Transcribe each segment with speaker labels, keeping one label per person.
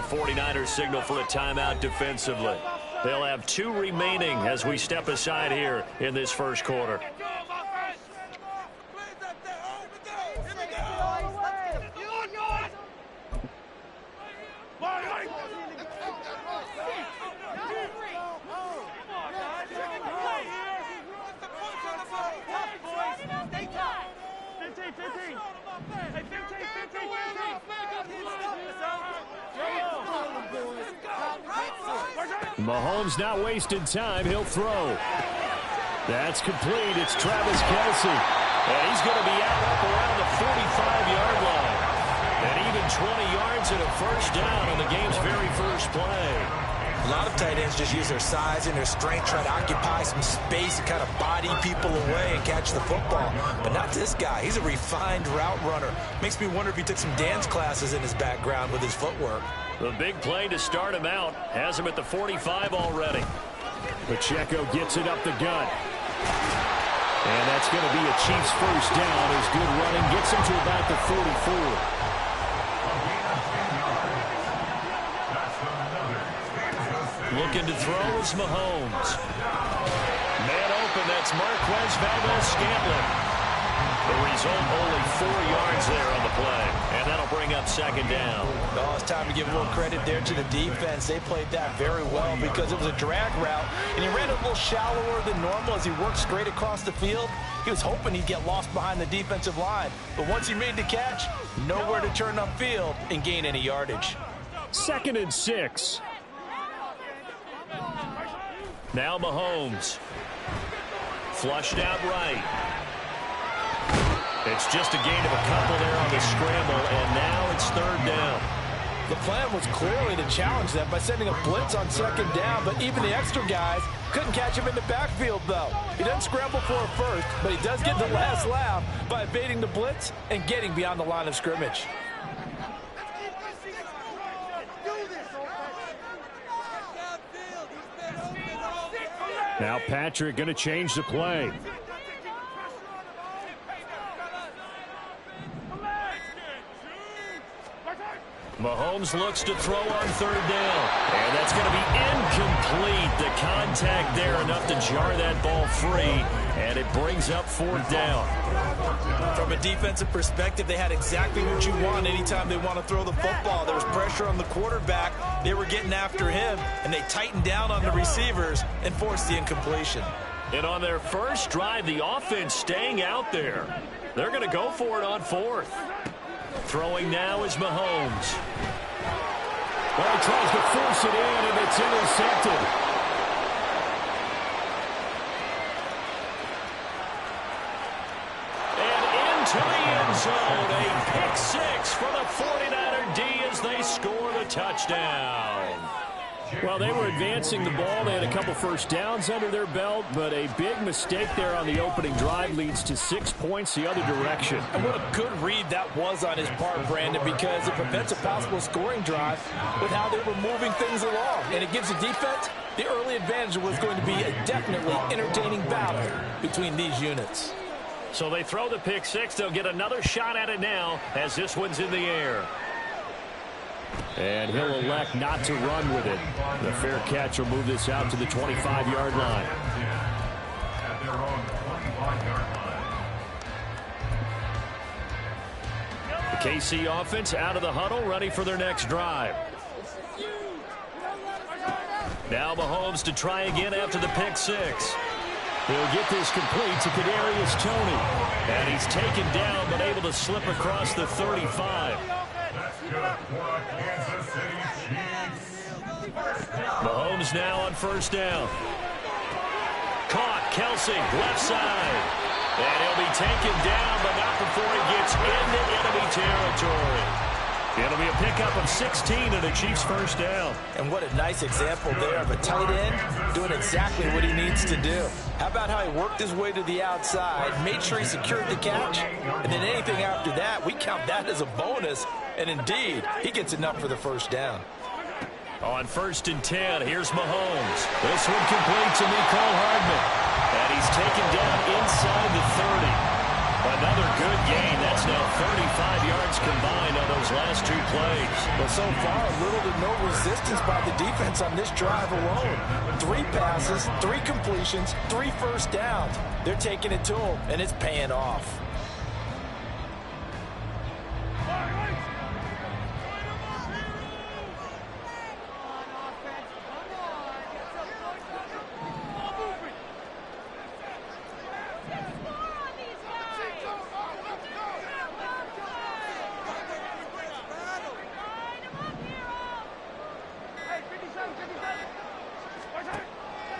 Speaker 1: 49ers signal for a timeout defensively. They'll have 2 remaining as we step aside here in this first quarter.
Speaker 2: Mahomes not wasting time. He'll throw. That's complete. It's Travis Kelce.
Speaker 1: And he's going to be out up around the 45-yard line. And even 20 yards and a first down on the game's very first play.
Speaker 3: A lot of tight ends just use their size and their strength, try to occupy some space and kind of body people away and catch the football. But not this guy. He's a refined route runner. Makes me wonder if he took some dance classes in his background with his footwork.
Speaker 1: The big play to start him out has him at the 45 already.
Speaker 2: Pacheco gets it up the gut. And that's going to be a Chiefs first down. His good running gets him to about the 44.
Speaker 1: Looking to throw is Mahomes. Man open, that's Marquez Valdes-Scantling. The result, only 4 yards there on the play. And that'll bring up second down.
Speaker 3: Oh, it's time to give a little credit there to the defense. They played that very well because it was a drag route, and he ran a little shallower than normal as he worked straight across the field. He was hoping he'd get lost behind the defensive line. But once he made the catch, nowhere to turn upfield and gain any yardage.
Speaker 2: 2nd and 6.
Speaker 1: Now Mahomes. Flushed out right. It's just a gain of a couple there on the scramble, and now it's 3rd down.
Speaker 3: The plan was clearly to challenge them by sending a blitz on 2nd down, but even the extra guys couldn't catch him in the backfield, though. He doesn't scramble for a first, but he does get the last laugh by evading the blitz and getting beyond the line of scrimmage.
Speaker 2: Now Patrick going to change the play.
Speaker 1: Mahomes looks to throw on 3rd down. And that's going to be incomplete. The contact there enough to jar that ball free. And it brings up 4th down.
Speaker 3: From a defensive perspective, they had exactly what you want anytime they want to throw the football. There was pressure on the quarterback. They were getting after him, and they tightened down on the receivers and forced the incompletion.
Speaker 1: And on their first drive, the offense staying out there. They're going to go for it on 4th. Throwing now is Mahomes.
Speaker 2: Well, he tries to force it in, and it's intercepted.
Speaker 1: And into the end zone, a pick 6 for the 49er D as they score the touchdown.
Speaker 2: Well, they were advancing the ball. They had a couple first downs under their belt, but a big mistake there on the opening drive leads to 6 points the other direction.
Speaker 3: And what a good read that was on his part, Brandon, because it prevents a possible scoring drive with how they were moving things along. And it gives the defense the early advantage. Was going to be a definitely entertaining battle between these units.
Speaker 1: So they throw the pick 6. They'll get another shot at it now as this one's in the air.
Speaker 2: And he'll elect not to run with it. The fair catch will move this out to the 25-yard line. The KC offense out of the huddle, ready for their next drive.
Speaker 1: Now Mahomes to try again after the pick 6.
Speaker 2: He'll get this complete to Kadarius Toney.
Speaker 1: And he's taken down but able to slip across the 35. Mahomes now on 1st down. Caught, Kelce, left side. And he'll be taken down, but not before he gets into enemy territory. It'll be a pickup of 16 and a Chiefs first down.
Speaker 3: And what a nice example there of a tight end doing exactly what he needs to do. How about how he worked his way to the outside, made sure he secured the catch, and then anything after that, we count that as a bonus. And indeed, he gets enough for the first down.
Speaker 1: On 1st and 10, here's Mahomes. This one complete to Mecole Hardman. And he's taken down inside the 30. Another good gain. That's now 35 yards combined on those his last 2 plays.
Speaker 3: But so far, little to no resistance by the defense on this drive alone. 3 passes, 3 completions, 3 first downs. They're taking it to him, and it's paying off.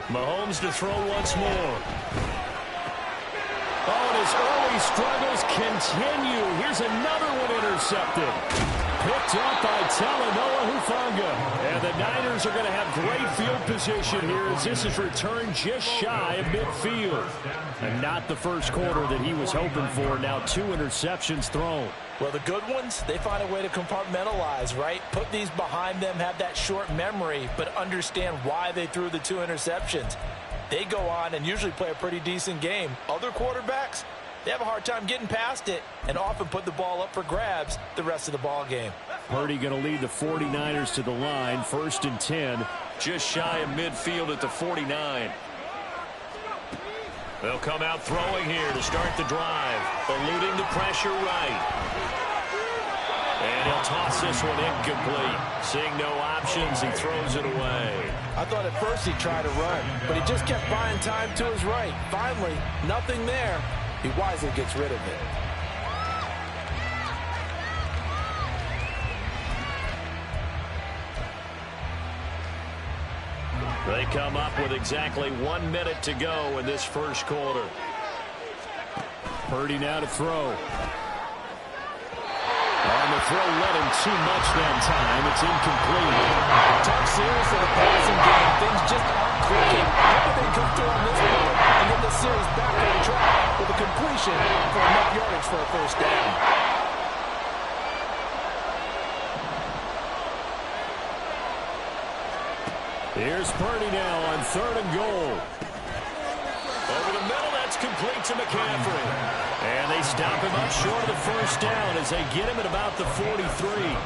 Speaker 1: Mahomes to throw once more. Oh, and his early struggles continue. Here's another one intercepted. Picked up by Talanoa Hufanga. And the Niners are going to have great field position here as this is returned just shy of midfield. And not the first quarter that he was hoping for. Now 2 interceptions thrown.
Speaker 3: Well, the good ones, they find a way to compartmentalize, right? Put these behind them, have that short memory, but understand why they threw the 2 interceptions. They go on and usually play a pretty decent game. Other quarterbacks, they have a hard time getting past it and often put the ball up for grabs the rest of the ball game.
Speaker 2: Purdy going to lead the 49ers to the line, 1st and 10.
Speaker 1: Just shy of midfield at the 49. They'll come out throwing here to start the drive. Eluding the pressure right. And he'll toss this one incomplete. Seeing no options, he throws it away.
Speaker 3: I thought at first he tried to run, but he just kept buying time to his right. Finally, nothing there. He wisely gets rid of it.
Speaker 1: They come up with exactly 1 minute to go in this first quarter.
Speaker 2: Purdy now to throw. On the throw, let him too much that time. It's incomplete.
Speaker 3: Talk serious of the passing game. Things just aren't clicking. Maybe they come through on this one and get the series back on track with a completion for enough yardage for a first down.
Speaker 2: Here's Purdy now on 3rd and goal.
Speaker 1: Over the middle, that's complete to McCaffrey.
Speaker 2: And they stop him up short of the first down as they get him at about the 43.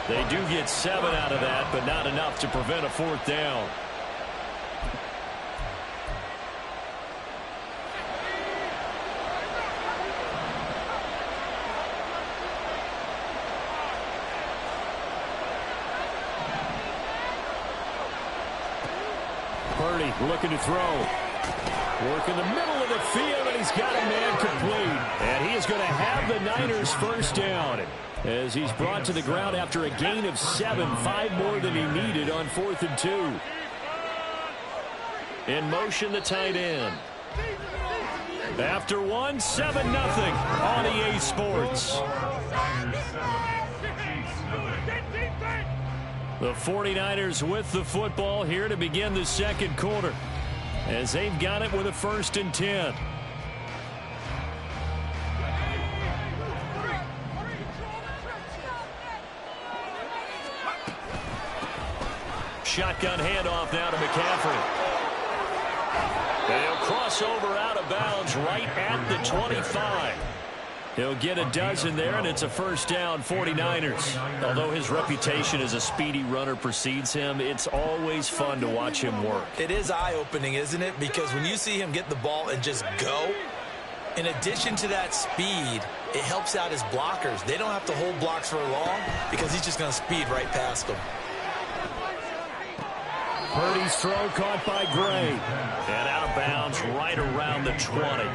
Speaker 2: They do get 7 out of that, but not enough to prevent a 4th down. Purdy looking to throw. Work in the middle of the field, and he's got a man complete. And he is going to have the Niners first down as he's brought to the ground after a gain of 7, 5 more than he needed on 4th and 2. In motion, the tight end. After 1, 7-0 on EA Sports. The 49ers with the football here to begin the second quarter as they've got it with a 1st and 10. Shotgun handoff now to McCaffrey. They'll cross over out of bounds right at the 25. He'll get a dozen there, and it's a first down, 49ers. Although his reputation as a speedy runner precedes him, it's always fun to watch him work.
Speaker 3: It is eye-opening, isn't it? Because when you see him get the ball and just go, in addition to that speed, it helps out his blockers. They don't have to hold blocks for long because he's just going to speed right past them.
Speaker 2: Purdy's throw caught by Gray.
Speaker 1: And out of bounds right around the 20.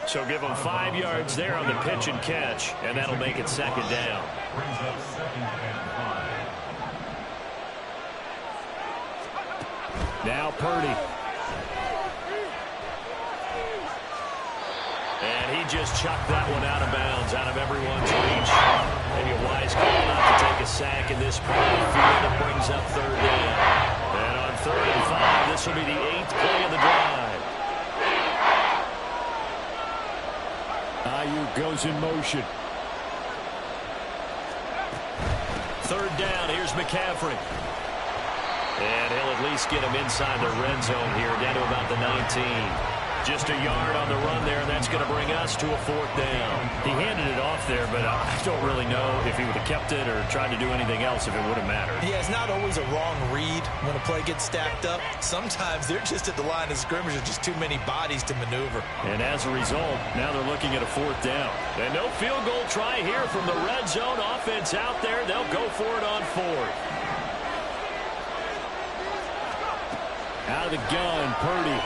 Speaker 1: So give him 5 yards there on the pitch and catch, and that'll make it 2nd down.
Speaker 2: Now Purdy.
Speaker 1: And he just chucked that one out of bounds, out of everyone's reach. Maybe a wise call not to take a sack in this part of the field. It brings up 3rd down. And on 3rd and 5, this will be the 8th play of the drive.
Speaker 2: Ayuk goes in motion.
Speaker 1: 3rd down, here's McCaffrey. And he'll at least get him inside the red zone here, down to about the 19. Just a yard on the run there, and that's going to bring us to a 4th down.
Speaker 2: He handed it off there, but I don't really know if he would have kept it or tried to do anything else if it would have mattered.
Speaker 3: Yeah, it's not always a wrong read when a play gets stacked up. Sometimes they're just at the line of scrimmage with just too many bodies to maneuver.
Speaker 2: And as a result, now they're looking at a 4th down.
Speaker 1: And no field goal try here from the red zone offense out there. They'll go for it on 4th.
Speaker 2: Out of the gun, Purdy.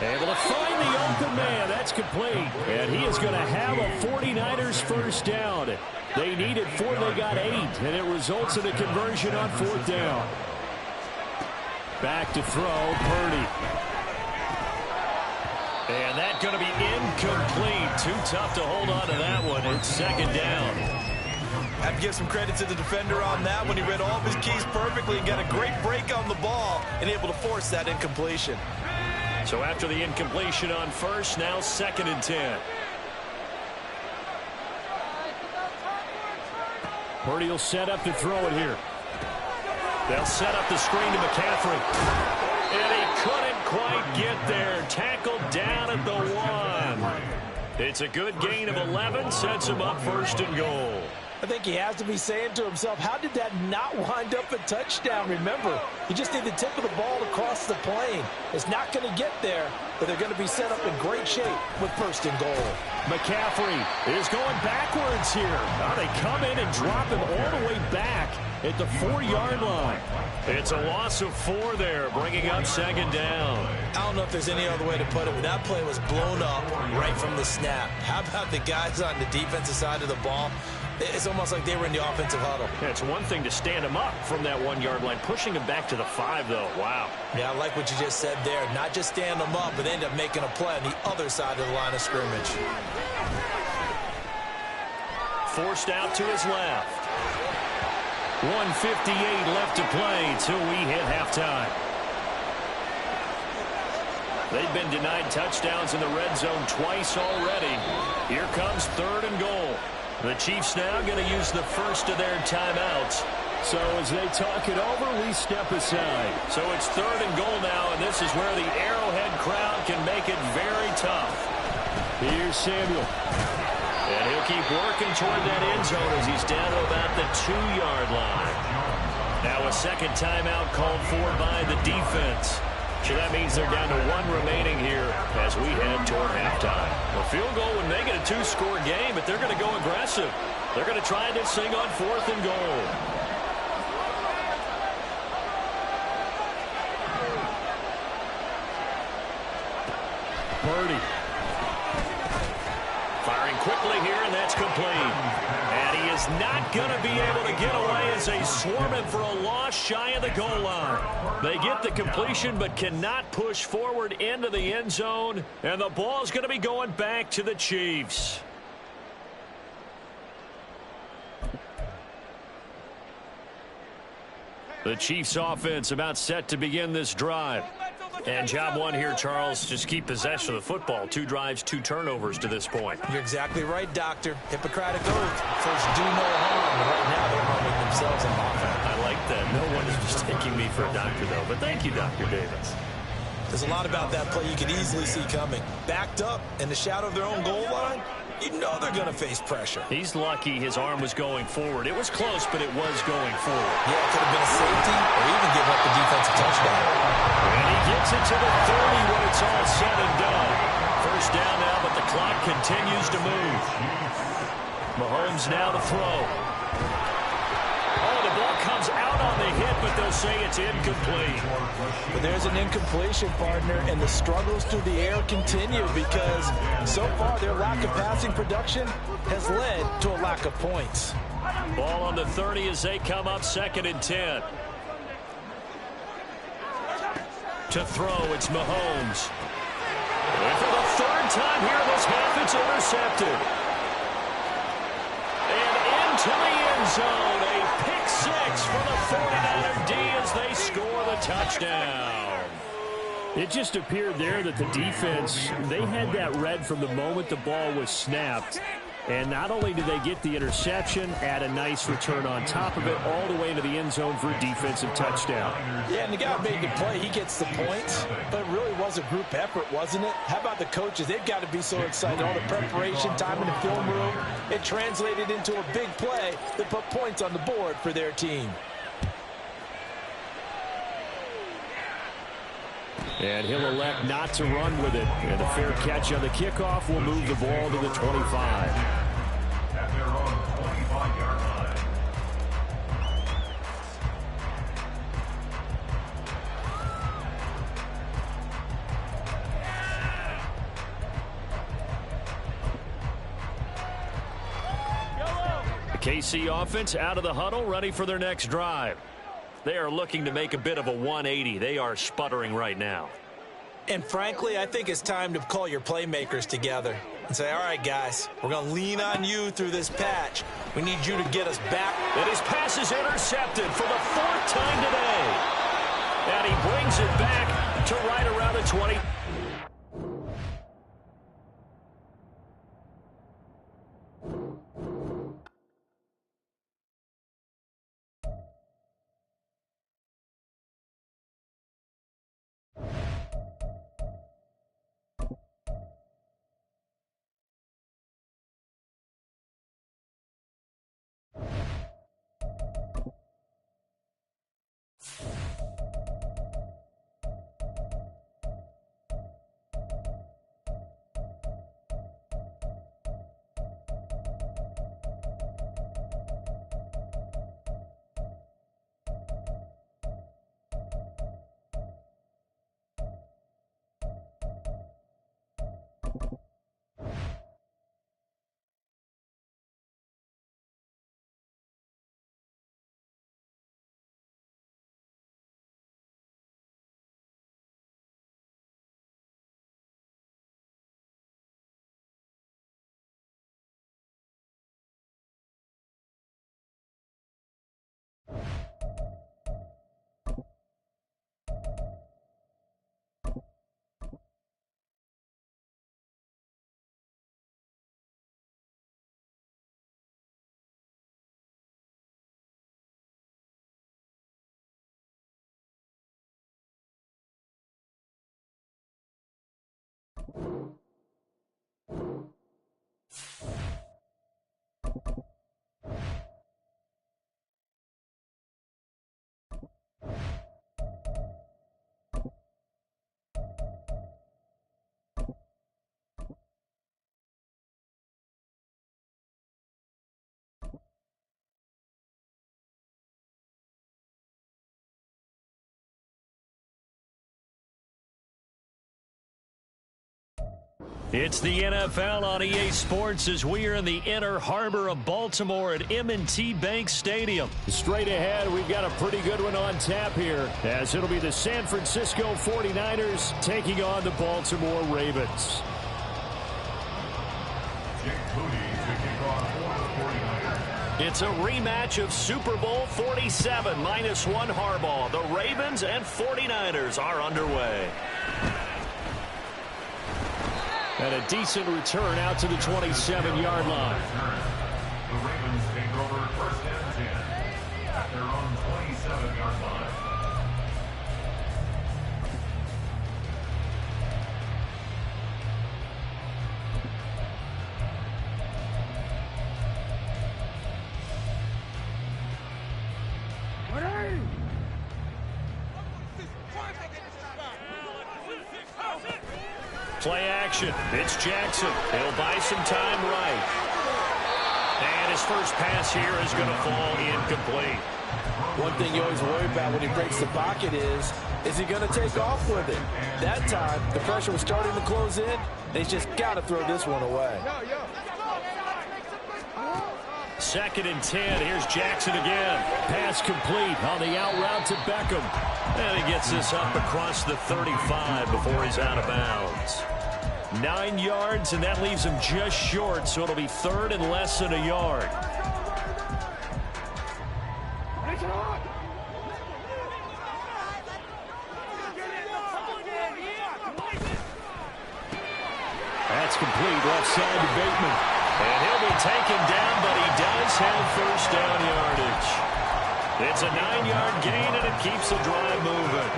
Speaker 2: Able to find the open man. That's complete. And he is going to have a 49ers first down. They needed 4. They got 8. And it results in a conversion on 4th down. Back to throw, Purdy.
Speaker 1: And that's going to be incomplete. Too tough to hold on to that one. It's 2nd down.
Speaker 3: I have to give some credit to the defender on that one. He read all of his keys perfectly and got a great break on the ball and able to force that incompletion.
Speaker 1: So after the incompletion on 1st, now 2nd and 10.
Speaker 2: Purdy will set up to throw it here.
Speaker 1: They'll set up the screen to McCaffrey. And he couldn't quite get there. Tackled down at the 1. It's a good gain of 11. Sets him up 1st and goal.
Speaker 3: I think he has to be saying to himself, how did that not wind up a touchdown? Remember, you just need the tip of the ball to cross the plane. It's not going to get there, but they're going to be set up in great shape with 1st and goal.
Speaker 2: McCaffrey is going backwards here. Now they come in and drop him all the way back at the 4-yard line.
Speaker 1: It's a loss of 4 there, bringing up 2nd down.
Speaker 3: I don't know if there's any other way to put it, but that play was blown up right from the snap. How about the guys on the defensive side of the ball? It's almost like they were in the offensive huddle.
Speaker 1: Yeah, it's one thing to stand him up from that 1-yard line. Pushing him back to the 5, though. Wow.
Speaker 3: Yeah, I like what you just said there. Not just stand them up, but end up making a play on the other side of the line of scrimmage.
Speaker 1: Forced out to his left.
Speaker 2: 1:58 left to play till we hit halftime.
Speaker 1: They've been denied touchdowns in the red zone twice already. Here comes 3rd and goal. The Chiefs now going to use the first of their timeouts.
Speaker 2: So as they talk it over, we step aside.
Speaker 1: So it's 3rd and goal now, and this is where the Arrowhead crowd can make it very tough.
Speaker 2: Here's Samuel.
Speaker 1: And he'll keep working toward that end zone as he's down to about the 2-yard line. Now a 2nd timeout called for by the defense. So that means they're down to 1 remaining here as we head toward halftime. A field goal would make it a 2-score game, but they're going to go aggressive. They're going to try this thing on 4th and goal.
Speaker 2: Purdy.
Speaker 1: Firing quickly here, and that's complete. And he is not going to be able to get away as they swarm him for a loss shy of the goal line. They get the completion but cannot push forward into the end zone, and the ball is going to be going back to the Chiefs. The Chiefs offense about set to begin this drive. And job 1 here, Charles, just keep possession of the football. 2 drives, 2 turnovers to this point.
Speaker 3: You're exactly right, Doctor. Hippocratic oath. First, do no harm. But right now, they're harming themselves on offense.
Speaker 1: I like that. No one is mistaking me for a doctor, though. But thank you, Dr. Davis.
Speaker 3: There's a lot about that play you could easily see coming. Backed up in the shadow of their own goal line, you know they're going to face pressure.
Speaker 1: He's lucky his arm was going forward. It was close, but it was going forward.
Speaker 3: Yeah, it could have been a safety or even giving up the defensive touchdown.
Speaker 1: And he gets it to the 30 when it's all said and done. First down now, but the clock continues to move. Mahomes now to throw. Oh, the ball comes out on the hit, but they'll say it's incomplete.
Speaker 3: But there's an incompletion, partner, and the struggles through the air continue because so far their lack of passing production has led to a lack of points.
Speaker 1: Ball on the 30 as they come up 2nd and 10. To throw, it's Mahomes. And for the 3rd time here this half, it's intercepted. And into the end zone, a pick 6 for the 49er D as they score the touchdown.
Speaker 2: It just appeared there that the defense, they had that read from the moment the ball was snapped. And not only did they get the interception, add a nice return on top of it, all the way into the end zone for a defensive touchdown.
Speaker 3: Yeah, and the guy made the play. He gets the points, but it really was a group effort, wasn't it? How about the coaches? They've got to be so excited. All the preparation, time in the film room, it translated into a big play that put points on the board for their team.
Speaker 2: And he'll elect not to run with it. And a fair catch on the kickoff will move the ball to the 25.
Speaker 4: At their own 25-yard line.
Speaker 1: The KC offense out of the huddle, ready for their next drive. They are looking to make a bit of a 180. They are sputtering right now.
Speaker 3: And frankly, I think it's time to call your playmakers together and say, all right, guys, we're going to lean on you through this patch. We need you to get us back.
Speaker 1: And his pass is intercepted for the 4th time today. And he brings it back to right around the 20. It's the NFL on EA Sports as we are in the inner harbor of Baltimore at M&T Bank Stadium.
Speaker 2: Straight ahead, we've got a pretty good one on tap here, as it'll be the San Francisco 49ers taking on the Baltimore Ravens.
Speaker 1: It's a rematch of Super Bowl 47 -1 Harbaugh. The Ravens and 49ers are underway.
Speaker 2: And a decent return out to the 27-yard line.
Speaker 4: The Ravens take over 1st and 10 at their own 27-yard line.
Speaker 1: Play action. It's Jackson. He'll buy some time right. And his first pass here is going to fall incomplete.
Speaker 3: One thing you always worry about when he breaks the pocket is he going to take off with it? That time, the pressure was starting to close in, and he's just got to throw this one away.
Speaker 1: 2nd and 10. Here's Jackson again.
Speaker 2: Pass complete on the out route to Beckham.
Speaker 1: And he gets this up across the 35 before he's out of bounds. 9 yards, and that leaves him just short, so it'll be 3rd and less than a yard.
Speaker 2: That's complete left side to Bateman.
Speaker 1: And he'll be taken down, but he does have first down yardage. It's a 9-yard gain, and it keeps the drive moving.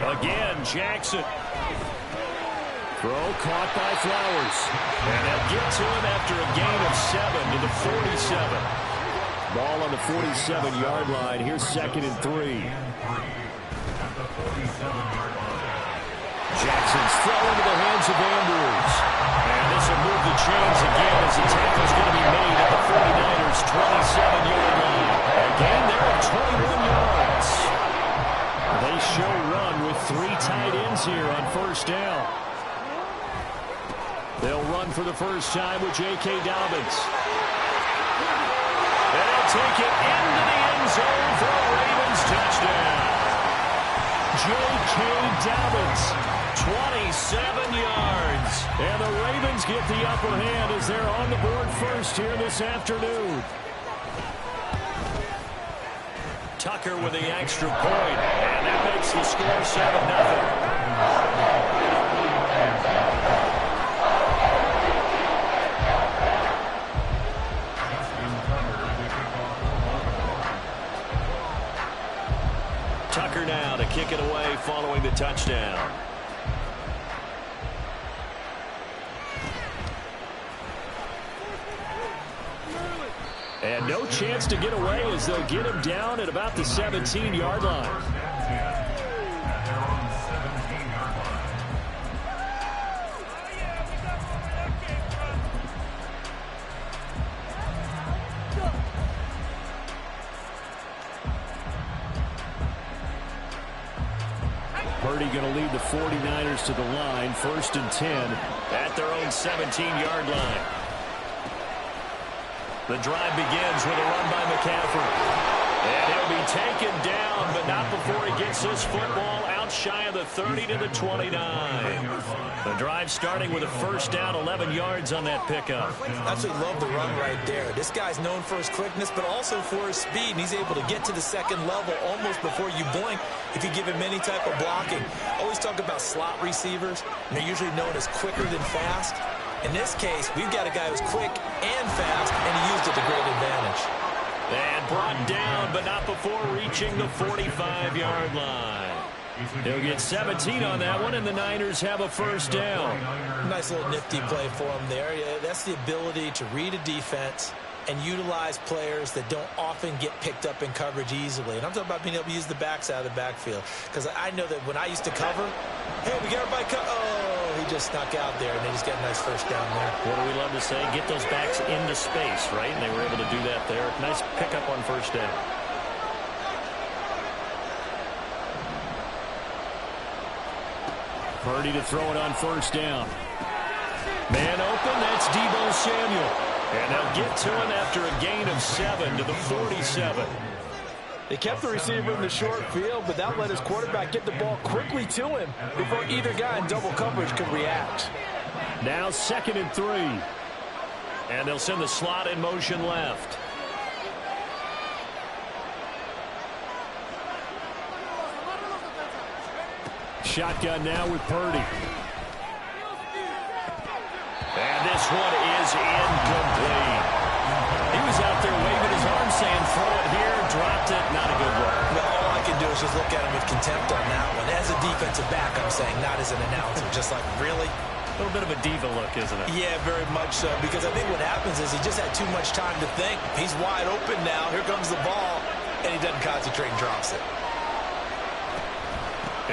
Speaker 1: Again, Jackson. Throw caught by Flowers. And they'll get to him after a gain of 7 to the 47. Ball on the 47-yard line. Here's 2nd and 3. Jackson's throw into the hands of Andrews. And this will move the chains again as the tackle's going to be made at the 49ers' 27-yard line. A gain there of 21 yards. They show run with 3 tight ends here on first down. They'll run for the first time with J.K. Dobbins. And they'll take it into the end zone for a Ravens touchdown. J.K. Dobbins, 27 yards. And the Ravens get the upper hand as they're on the board first here this afternoon. Tucker with the extra point, and that makes the score 7-0. Tucker now to kick it away following the touchdown. And no chance to get away as they'll get him down at about the 17-yard line. Purdy going to lead the 49ers to the line, 1st and 10 at their own 17-yard line. The drive begins with a run by McCaffrey. And he'll be taken down, but not before he gets this football out shy of the 30 to the 29. The drive starting with a first down, 11 yards on that pickup.
Speaker 3: Absolutely love the run right there. This guy's known for his quickness, but also for his speed, and he's able to get to the second level almost before you blink if you give him any type of blocking. Always talk about slot receivers, and they're usually known as quicker than fast. In this case, we've got a guy who's quick and fast, and he used it to great advantage.
Speaker 1: And brought down, but not before reaching the 45-yard line. He'll get 17 on that one, and the Niners have a first down.
Speaker 3: Nice little nifty play for him there. Yeah, that's the ability to read a defense and utilize players that don't often get picked up in coverage easily. And I'm talking about being able to use the backs out of the backfield. Because I know that when I used to cover, hey, we got everybody oh, he just snuck out there, and they just got a nice first down there.
Speaker 1: What do we love to say? Get those backs into space, right? And they were able to do that there. Nice pickup on first down. Purdy to throw it on first down. Man open, that's Deebo Samuel. And they'll get to him after a gain of 7 to the 47.
Speaker 5: They kept the receiver in the short field, but that let his quarterback get the ball quickly to him before either guy in double coverage could react.
Speaker 1: Now 2nd and 3. And they'll send the slot in motion left. Shotgun now with Purdy. And this one is incomplete. He was out there waving his arm saying, throw it here, dropped it, not a good look.
Speaker 3: Well, all I can do is just look at him with contempt on that one. As a defensive back, I'm saying, not as an announcer. Just like, really?
Speaker 1: A little bit of a diva look, isn't it?
Speaker 3: Yeah, very much so. Because I think what happens is he just had too much time to think. He's wide open now. Here comes the ball. And he doesn't concentrate and drops it.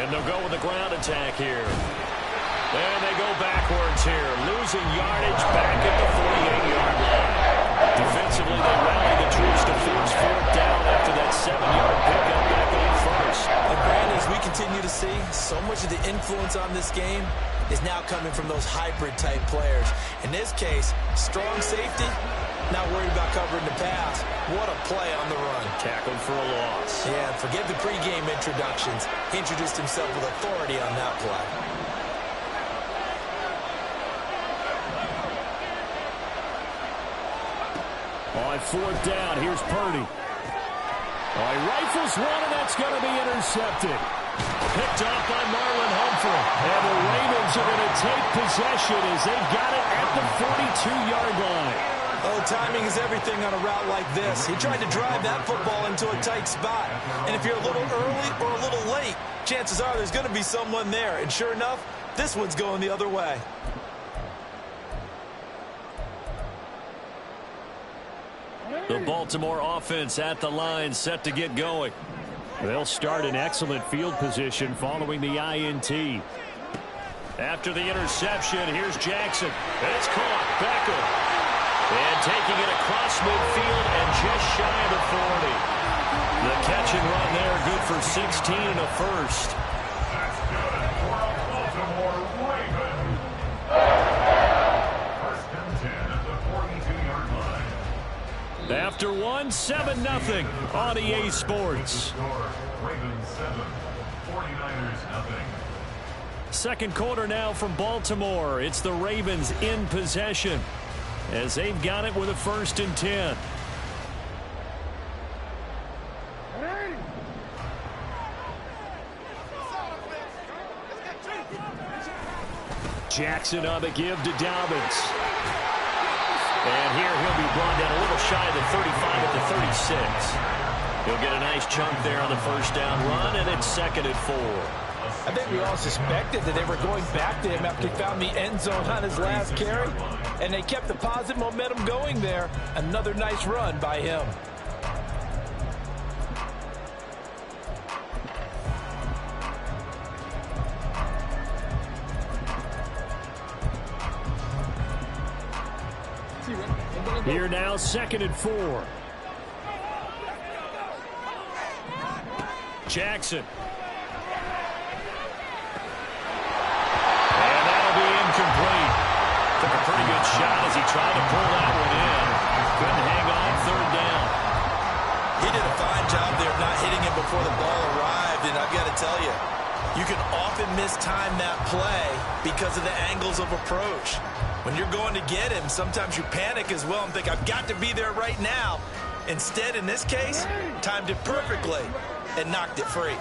Speaker 1: And they'll go with the ground attack here. And they go backwards here. Losing yardage back at the 48-yard line. Defensively, they rally the troops to force 4th down after that 7-yard pickup back on first.
Speaker 3: And Brandon, as we continue to see, so much of the influence on this game is now coming from those hybrid-type players. In this case, strong safety, not worried about covering the pass. What a play on the run.
Speaker 1: Tackled for a loss.
Speaker 3: Yeah, forget the pregame introductions. He introduced himself with authority on that play.
Speaker 1: On 4th down, here's Purdy. Oh, he rifles one, and that's going to be intercepted.
Speaker 2: Picked off by Marlon Humphrey. And the Ravens are going to take possession as they've got it at the 42-yard line.
Speaker 5: Oh, timing is everything on a route like this. He tried to drive that football into a tight spot. And if you're a little early or a little late, chances are there's going to be someone there. And sure enough, this one's going the other way.
Speaker 2: The Baltimore offense at the line, set to get going. They'll start in excellent field position following the INT.
Speaker 1: After the interception, here's Jackson. It's caught. Beckham. And taking it across midfield and just shy of the 40. The catch and run there, good for 16 and a first.
Speaker 4: That's good for a Baltimore Raven. First and 10 at the 42-yard line.
Speaker 2: After 7-0 on EA Sports.
Speaker 4: Ravens 7, 49ers nothing.
Speaker 2: Second quarter now from Baltimore. It's the Ravens in possession as they've got it with a 1st and 10. Jackson on the give to Dobbins.
Speaker 1: And here he'll be brought down a little shy of the 35 at the 36. He'll get a nice chunk there on the first down run, and it's 2nd and 4.
Speaker 5: I think we all suspected that they were going back to him after he found the end zone on his last carry. And they kept the positive momentum going there. Another nice run by him.
Speaker 2: Here now, 2nd and 4. Jackson.
Speaker 1: And that'll be incomplete. Took a pretty good shot as he tried to pull that one in. Couldn't hang on 3rd down.
Speaker 3: He did a fine job there of not hitting it before the ball arrived, and I've got to tell you, you can often mistime that play because of the angles of approach. When you're going to get him, sometimes you panic as well and think, I've got to be there right now. Instead, in this case, timed it perfectly and knocked it free.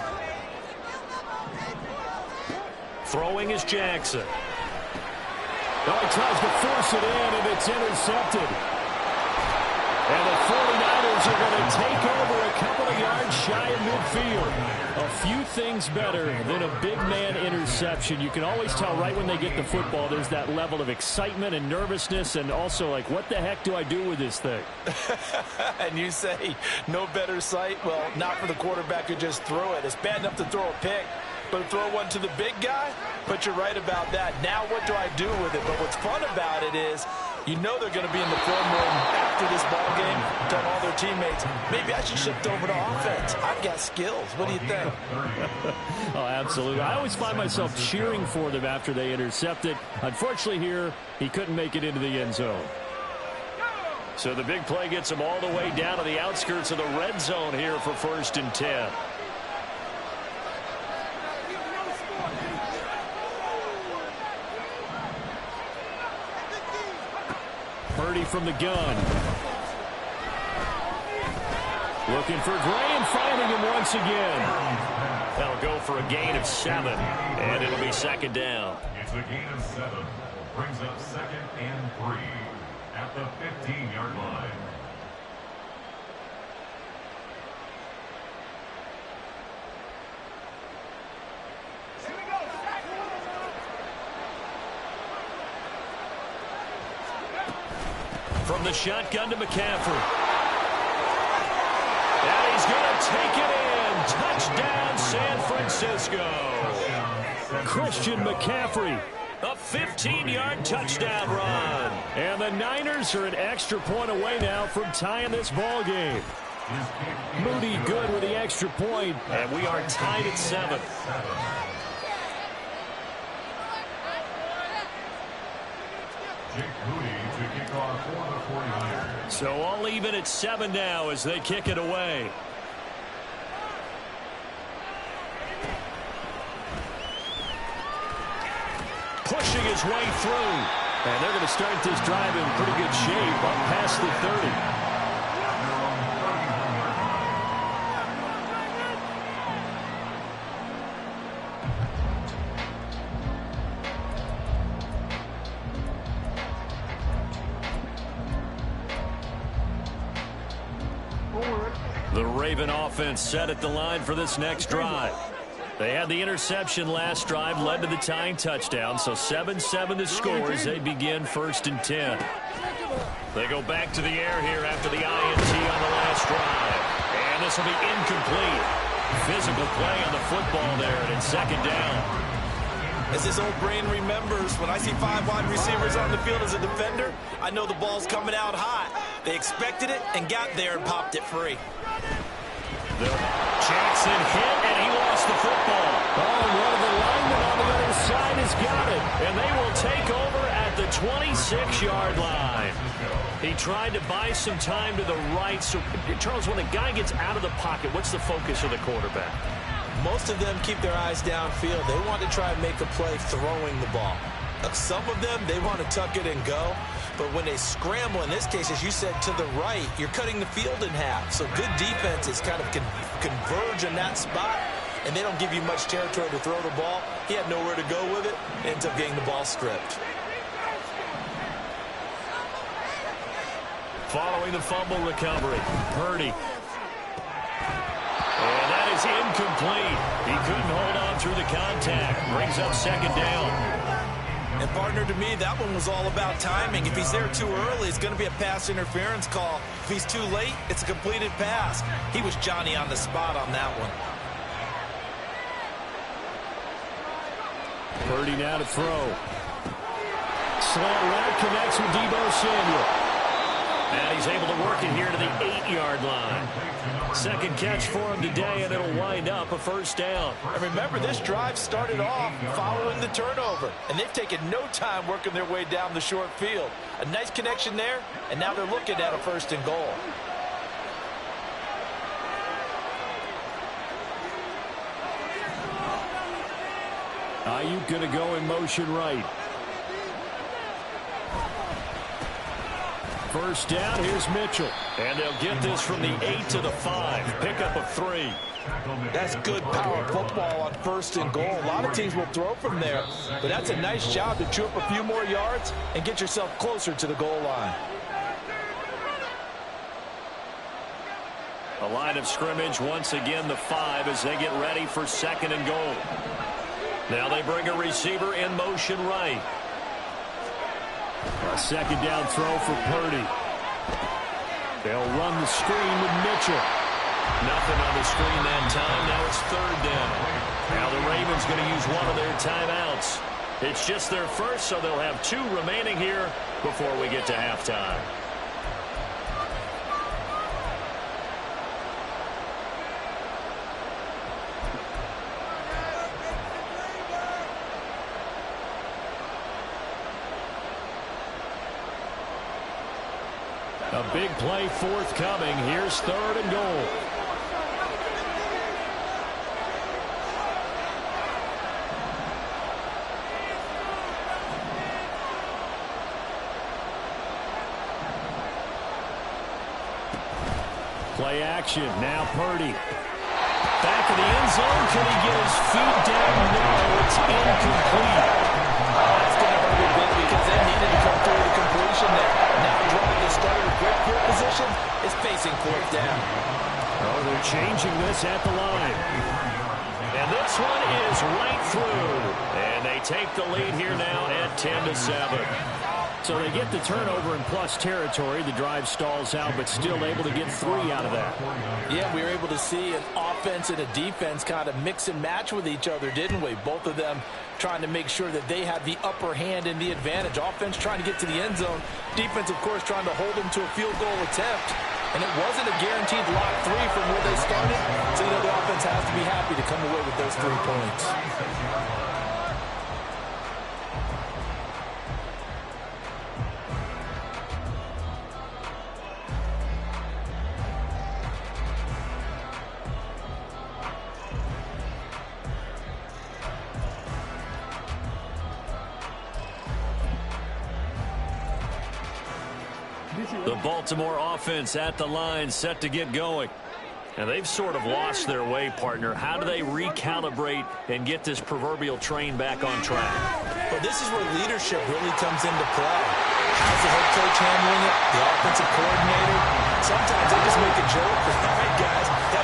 Speaker 1: Throwing is Jackson.
Speaker 2: Now he tries to force it in, and it's intercepted. And the 49ers are going to take over a couple of yards shy of midfield. A few things better than a big man interception. You can always tell right when they get the football, there's that level of excitement and nervousness, and also like, what the heck do I do with this thing?
Speaker 5: And you say, no better sight? Well, not for the quarterback who just threw it. It's bad enough to throw a pick, but to throw one to the big guy? But you're right about that. Now what do I do with it? But what's fun about it is, you know they're going to be in the film room after this ball game, telling all their teammates, maybe I should shift over to offense. I've got skills. What do you think?
Speaker 2: Oh, absolutely. I always find myself cheering for them after they intercept it. Unfortunately here, he couldn't make it into the end zone.
Speaker 1: So the big play gets him all the way down to the outskirts of the red zone here for 1st and 10.
Speaker 2: Purdy from the gun. Looking for Gray and finding him once again.
Speaker 1: That'll go for a gain of 7, and it'll be 2nd down.
Speaker 4: It's a gain of 7. Brings up 2nd and 3 at the 15-yard line.
Speaker 1: From the shotgun to McCaffrey. And he's going to take it in. Touchdown, San Francisco.
Speaker 2: Christian McCaffrey.
Speaker 1: A 15-yard touchdown run.
Speaker 2: And the Niners are an extra point away now from tying this ball game. Moody good with the extra point.
Speaker 1: And we are tied at 7.
Speaker 4: Jake Moody to kick off for the 49ers.
Speaker 1: So all even at 7 now as they kick it away. Pushing his way through.
Speaker 2: And they're going to start this drive in pretty good shape up past the 30. Raven offense set at the line for this next drive. They had the interception last drive, led to the tying touchdown, so 7-7 the score as they begin 1st and 10. They go back to the air here after the INT on the last drive. And this will be incomplete. Physical play on the football there, and it's 2nd down.
Speaker 3: As his old brain remembers, when I see 5 wide receivers on the field as a defender, I know the ball's coming out hot. They expected it and got there and popped it free.
Speaker 2: Jackson hit, and he lost the football. Oh, and one of the linemen on the other side has got it. And they will take over at the 26-yard line. He tried to buy some time to the right. So, Charles, when the guy gets out of the pocket, what's the focus of the quarterback?
Speaker 3: Most of them keep their eyes downfield. They want to try and make a play throwing the ball. Some of them, they want to tuck it and go. But when they scramble, in this case, as you said, to the right, you're cutting the field in half. So good defenses kind of converge in that spot, and they don't give you much territory to throw the ball. He had nowhere to go with it. Ends up getting the ball stripped.
Speaker 2: Following the fumble recovery, Purdy. And that is incomplete. He couldn't hold on through the contact. Brings up 2nd down.
Speaker 3: And, partner, to me, that one was all about timing. If he's there too early, it's going to be a pass interference call. If he's too late, it's a completed pass. He was Johnny on the spot on that one.
Speaker 2: Purdy now to throw. Slant route connects with Deebo Samuel. And he's able to work it here to the 8-yard line. 2nd catch for him today, and it'll wind up a 1st down.
Speaker 3: And remember, this drive started off following the turnover, and they've taken no time working their way down the short field. A nice connection there, and now they're looking at a 1st and goal.
Speaker 2: Ayuk going to go in motion right. 1st down, here's Mitchell. And they'll get this from the 8 to the 5. Pickup of 3.
Speaker 3: That's good power football on 1st and goal. A lot of teams will throw from there, but that's a nice job to chew up a few more yards and get yourself closer to the goal line.
Speaker 2: A line of scrimmage, once again the 5 as they get ready for 2nd and goal. Now they bring a receiver in motion right. A 2nd down throw for Purdy. They'll run the screen with Mitchell. Nothing on the screen that time. Now it's 3rd down. Now the Ravens going to use one of their timeouts. It's just their first, so they'll have 2 remaining here before we get to halftime. A big play forthcoming. Here's 3rd and goal. Play action. Now Purdy. Back of the end zone. Can he get his feet down? No, it's incomplete.
Speaker 3: That's going to hurt a bit because they needed to come through the completion there. Now drawing the starter with great field position is facing 4th down.
Speaker 2: Oh, they're changing this at the line. And this one is right through. And they take the lead here now at 10-7. So they get the turnover in plus territory. The drive stalls out, but still able to get 3 out of that.
Speaker 3: Yeah, we were able to see an offense and a defense kind of mix and match with each other, didn't we? Both of them trying to make sure that they had the upper hand and the advantage. Offense trying to get to the end zone. Defense, of course, trying to hold them to a field goal attempt. And it wasn't a guaranteed lock 3 from where they started. So, you know, the offense has to be happy to come away with those 3 points.
Speaker 2: The Baltimore offense at the line, set to get going. And they've sort of lost their way, partner. How do they recalibrate and get this proverbial train back on track?
Speaker 3: Well, this is where leadership really comes into play. How's the head coach handling it? The offensive coordinator? Sometimes they just make a joke. All right, guys, that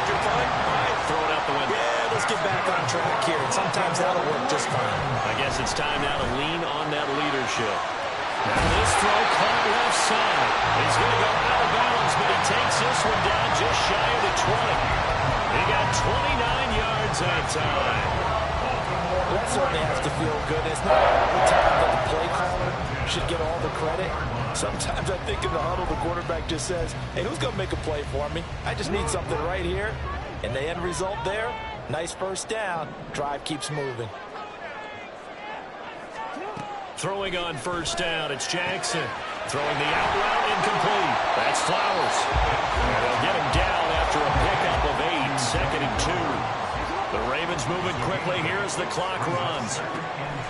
Speaker 5: let's get back on track here, and sometimes that'll work just fine.
Speaker 1: I guess it's time now to lean on that leadership. Now this throw caught left side. He's going to go out of bounds, but he takes this one down just shy of the 20. He got 29 yards that time.
Speaker 5: That certainly has to feel good. It's not every time that the play caller should get all the credit. Sometimes I think in the huddle, the quarterback just says, hey, who's going to make a play for me? I just need something right here. And the end result there, nice first down. Drive keeps moving.
Speaker 1: Throwing on first down, it's Jackson. Throwing the out route, incomplete. That's Flowers. And they'll get him down after a pickup of 8, second and 2. The Ravens moving quickly here as the clock runs.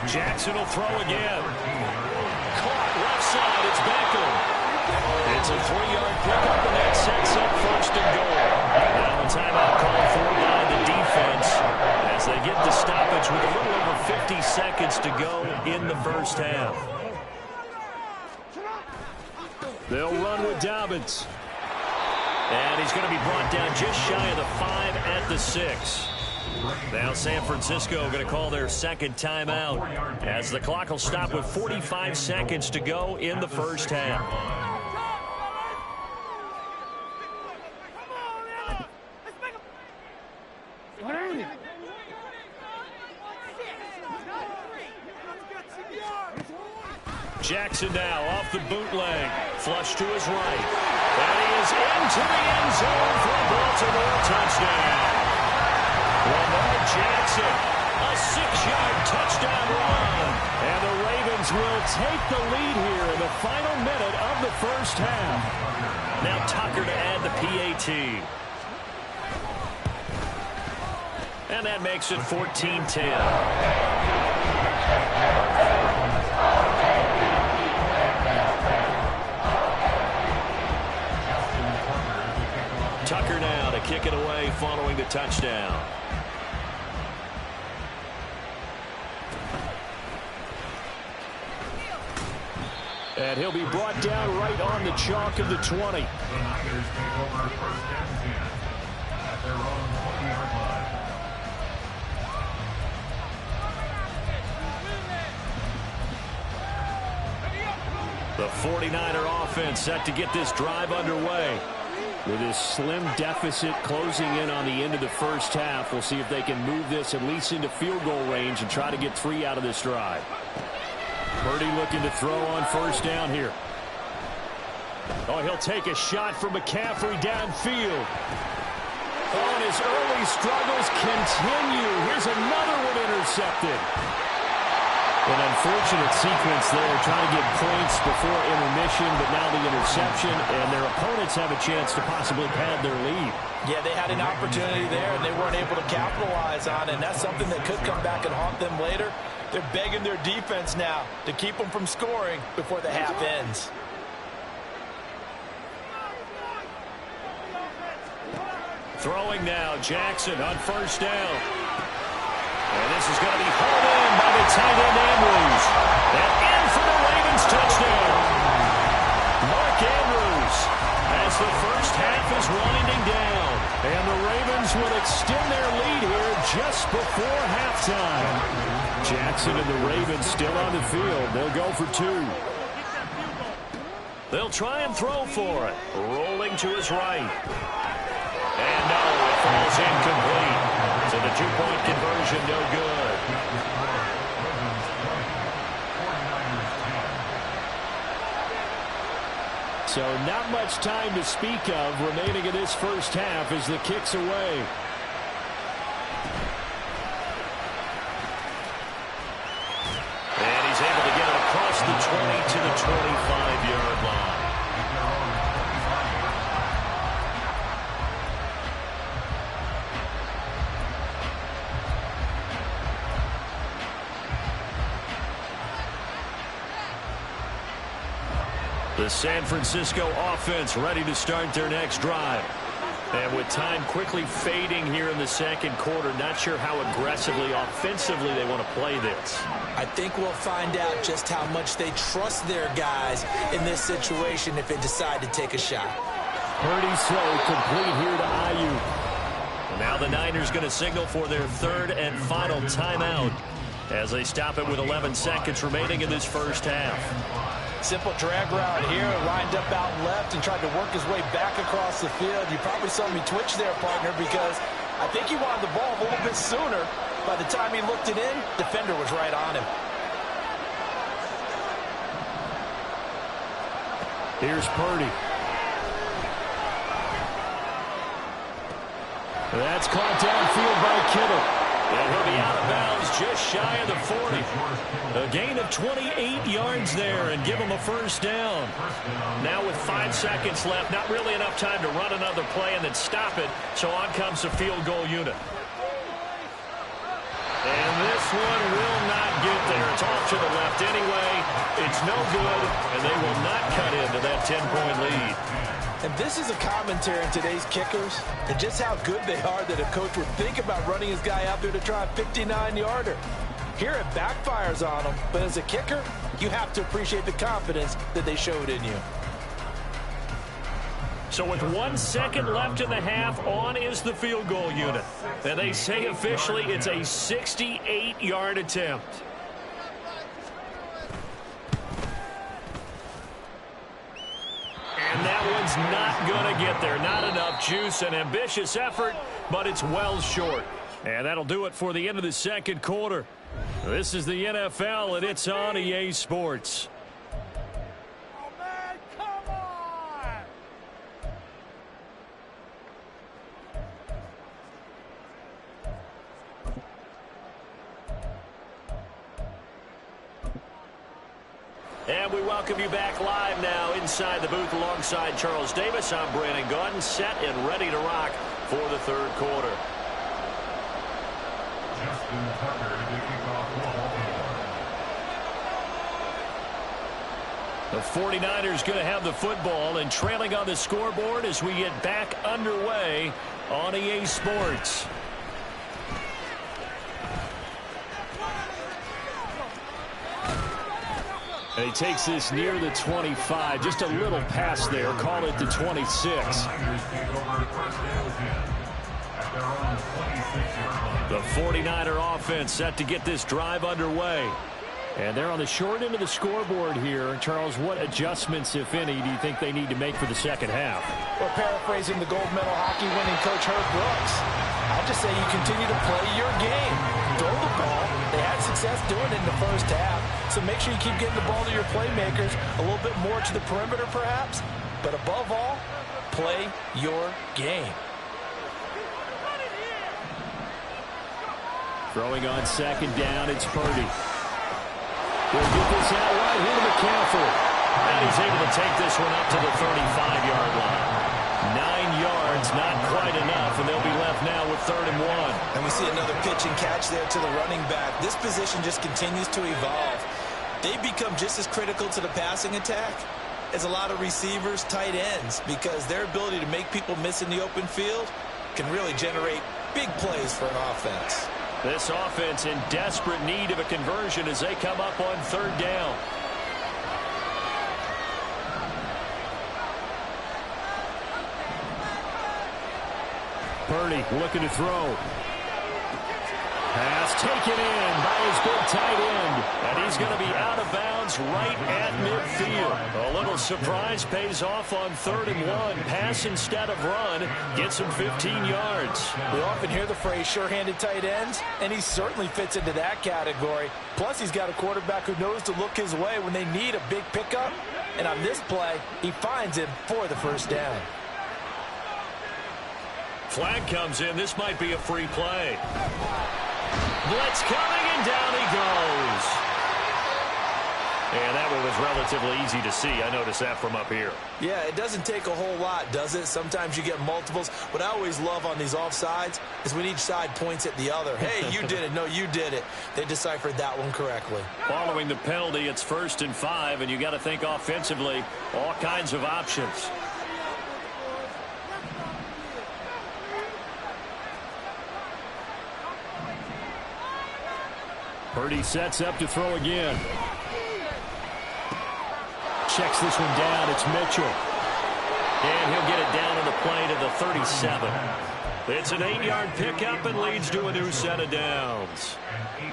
Speaker 1: Jackson will throw again. Caught left side, it's Beckham. It's a 3-yard pickup, and that sets up first and goal. Now the timeout called for by the defense as they get the stoppage with a little over 50 seconds to go in the first half. They'll run with Dobbins. And he's going to be brought down just shy of the 5 at the 6. Now San Francisco going to call their second timeout as the clock will stop with 45 seconds to go in the first half. Jackson now off the bootleg. Flush to his right. And he is into the end zone for a Baltimore touchdown. Lamar Jackson, a 6-yard touchdown run. And the Ravens will take the lead here in the final minute of the first half. Now Tucker to add the PAT. And that makes it 14-10. Tucker now to kick it away following the touchdown. And he'll be brought down right on the chalk of the 20.
Speaker 4: The Niners take over first and 10 at their own 20-yard line.
Speaker 1: The 49er offense set to get this drive underway.
Speaker 2: With this slim deficit closing in on the end of the first half, we'll see if they can move this at least into field goal range and try to get 3 out of this drive. Purdy looking to throw on first down here. Oh, he'll take a shot from McCaffrey downfield. Oh, and his early struggles continue. Here's another one intercepted. An unfortunate sequence there, trying to get points before intermission, but now the interception, and their opponents have a chance to possibly pad their lead.
Speaker 5: Yeah, they had an opportunity there, and they weren't able to capitalize on it, and that's something that could come back and haunt them later. They're begging their defense now to keep them from scoring before the half ends.
Speaker 1: Throwing now, Jackson on first down. And this is going to be hauled in by the tight end Andrews. And in for the Ravens touchdown. Mark Andrews as the first half is winding down. And the Ravens will extend their lead here just before halftime.
Speaker 2: Jackson and the Ravens still on the field. They'll go for 2.
Speaker 1: They'll try and throw for it. Rolling to his right. And no, it falls incomplete. So the 2-point conversion no good.
Speaker 2: So not much time to speak of remaining in this first half as the kick's away.
Speaker 1: And he's able to get it across the 20 to the 25-yard line. The San Francisco offense ready to start their next drive. And with time quickly fading here in the second quarter, not sure how aggressively, offensively they want to play this.
Speaker 5: I think we'll find out just how much they trust their guys in this situation if they decide to take a shot.
Speaker 2: Purdy's throw complete here to Ayuk. And
Speaker 1: Now the Niners going to signal for their third and final timeout as they stop it with 11 seconds remaining in this first half.
Speaker 3: Simple drag route here, lined up out left and tried to work his way back across the field. You probably saw me twitch there, partner, because I think he wanted the ball a little bit sooner. By the time he looked it in, defender was right on him.
Speaker 2: Here's Purdy. That's caught downfield by Kittle.
Speaker 1: And he'll be out of bounds just shy of the 40. A gain of 28 yards there and give him a first down. Now with 5 seconds left, not really enough time to run another play and then stop it. So on comes the field goal unit. And this one will not get there. It's off to the left anyway. It's no good, and they will not cut into that 10-point lead.
Speaker 3: And this is a commentary on today's kickers and just how good they are that a coach would think about running his guy out there to try a 59-yarder. Here it backfires on him, but as a kicker, you have to appreciate the confidence that they showed in you.
Speaker 1: So with 1 second left in the half, on is the field goal unit. And they say officially it's a 68-yard attempt. And that one's not going to get there. Not enough juice. An ambitious effort, but it's well short. And that'll do it for the end of the second quarter. This is the NFL, and it's on EA Sports. And we welcome you back live now inside the booth alongside Charles Davis. I'm Brandon Gaudin, set and ready to rock for the third quarter.
Speaker 4: Justin Tucker to kick off
Speaker 1: the 49ers going to have the football and trailing on the scoreboard as we get back underway on EA Sports.
Speaker 2: And he takes this near the 25. Just a little pass there. Call it the 26.
Speaker 1: The 49er offense set to get this drive underway.
Speaker 2: And they're on the short end of the scoreboard here. Charles, what adjustments, if any, do you think they need to make for the second half?
Speaker 3: Well, paraphrasing the gold medal hockey winning coach Herb Brooks, I'd just say you continue to play your game. Throw the ball. They had success doing it in the first half, so make sure you keep getting the ball to your playmakers, a little bit more to the perimeter perhaps, but above all, play your game.
Speaker 2: Throwing on second down, it's Purdy. He'll get this out right here to McCaffrey.
Speaker 1: And he's able to take this one up to the 35-yard line. 9 yards, not quite enough, and they'll be left now with 3rd and 1.
Speaker 5: And we see another pitch and catch there to the running back. This position just continues to evolve. They become just as critical to the passing attack as a lot of receivers, tight ends, because their ability to make people miss in the open field can really generate big plays for an offense.
Speaker 1: This offense in desperate need of a conversion as they come up on 3rd down.
Speaker 2: Purdy looking to throw. Pass taken in by his good tight end.
Speaker 1: And he's going to be out of bounds right at midfield. A little surprise pays off on 3rd and 1. Pass instead of run. Gets him 15 yards.
Speaker 3: We often hear the phrase sure-handed tight ends, and he certainly fits into that category. Plus, he's got a quarterback who knows to look his way when they need a big pickup. And on this play, he finds him for the first down.
Speaker 1: Flag comes in. This might be a free play. Blitz coming, and down he goes. And that one was relatively easy to see. I noticed that from up here.
Speaker 3: Yeah, it doesn't take a whole lot, does it? Sometimes you get multiples. What I always love on these offsides is when each side points at the other. Hey, you did it. No, you did it. They deciphered that one correctly.
Speaker 1: Following the penalty, it's 1st and 5, and you got to think offensively, all kinds of options.
Speaker 2: Purdy sets up to throw again. Checks this one down. It's Mitchell.
Speaker 1: And he'll get it down on the play to the 37. It's an 8-yard pickup and leads to a new set of downs.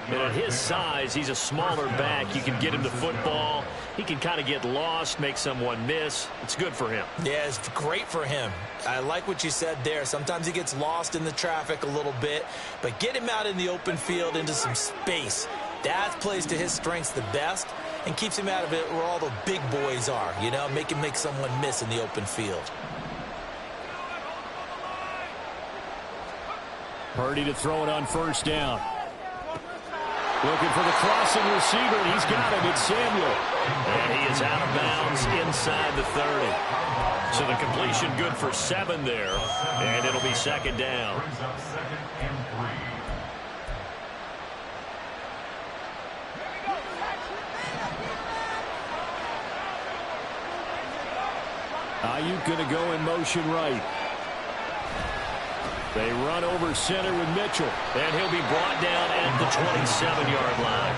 Speaker 1: And at his size, he's a smaller back. You can get him the football. He can kind of get lost, make someone miss. It's good for him.
Speaker 3: Yeah, it's great for him. I like what you said there. Sometimes he gets lost in the traffic a little bit, but get him out in the open field into some space. That plays to his strengths the best and keeps him out of it where all the big boys are, you know, make him make someone miss in the open field.
Speaker 2: Purdy to throw it on first down. Looking for the crossing receiver, and he's got him. It's Samuel.
Speaker 1: And he is out of bounds inside the 30. So the completion good for 7 there, and it'll be second down.
Speaker 2: Ayuk going to go in motion right. They run over center with Mitchell.
Speaker 1: And he'll be brought down at the 27-yard line.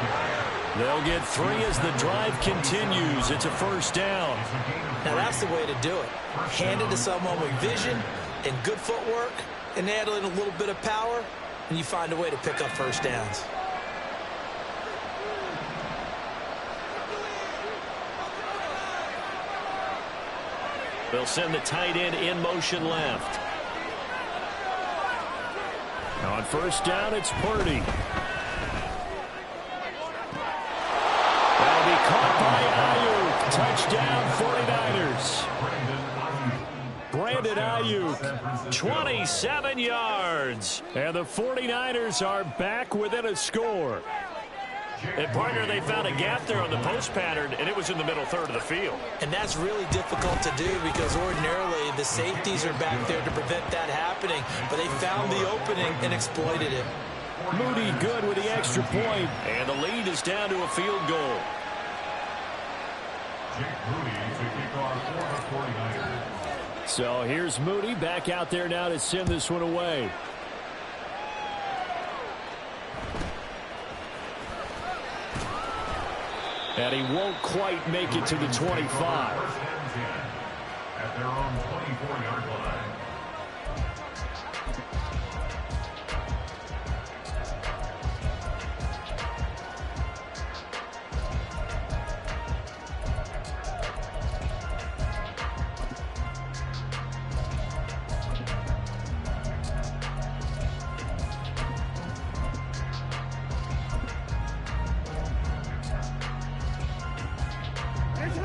Speaker 1: They'll get 3 as the drive continues. It's a first down.
Speaker 3: Now that's the way to do it. Hand it to someone with vision and good footwork and add in a little bit of power, and you find a way to pick up first downs.
Speaker 1: They'll send the tight end in motion left.
Speaker 2: On first down, it's Purdy. That'll be caught by Ayuk. Touchdown, 49ers. Brandon Ayuk, 27 yards. And the 49ers are back within a score.
Speaker 1: And, partner, they found a gap there on the post pattern, and it was in the middle third of the field.
Speaker 3: And that's really difficult to do because ordinarily the safeties are back there to prevent that happening. But they found the opening and exploited it.
Speaker 2: Moody good with the extra point.
Speaker 1: And the lead is down to a field goal.
Speaker 2: So here's Moody back out there now to send this one away. And he won't quite make it to the 25.
Speaker 4: At their own 24-yard line.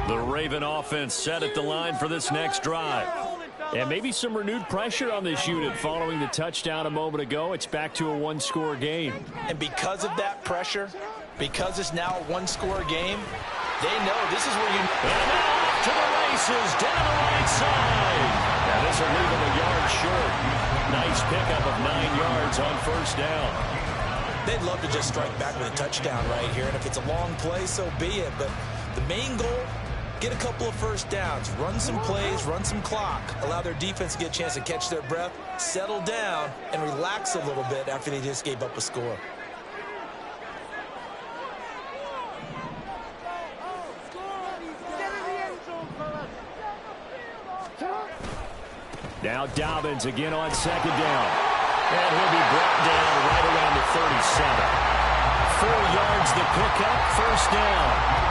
Speaker 1: The Raven offense set at the line for this next drive.
Speaker 2: And maybe some renewed pressure on this unit following the touchdown a moment ago. It's back to a one-score game.
Speaker 3: And because of that pressure, because it's now a one-score game, they know this is where you...
Speaker 1: And now off to the races, down the right side. Now this will leave him a yard short. Nice pickup of 9 yards on first down.
Speaker 3: They'd love to just strike back with a touchdown right here. And if it's a long play, so be it. But the main goal, get a couple of first downs, run some plays, run some clock, allow their defense to get a chance to catch their breath, settle down, and relax a little bit after they just gave up a score.
Speaker 2: Now Dobbins again on second down.
Speaker 1: And he'll be brought down right around the 37. 4 yards the pickup, first down.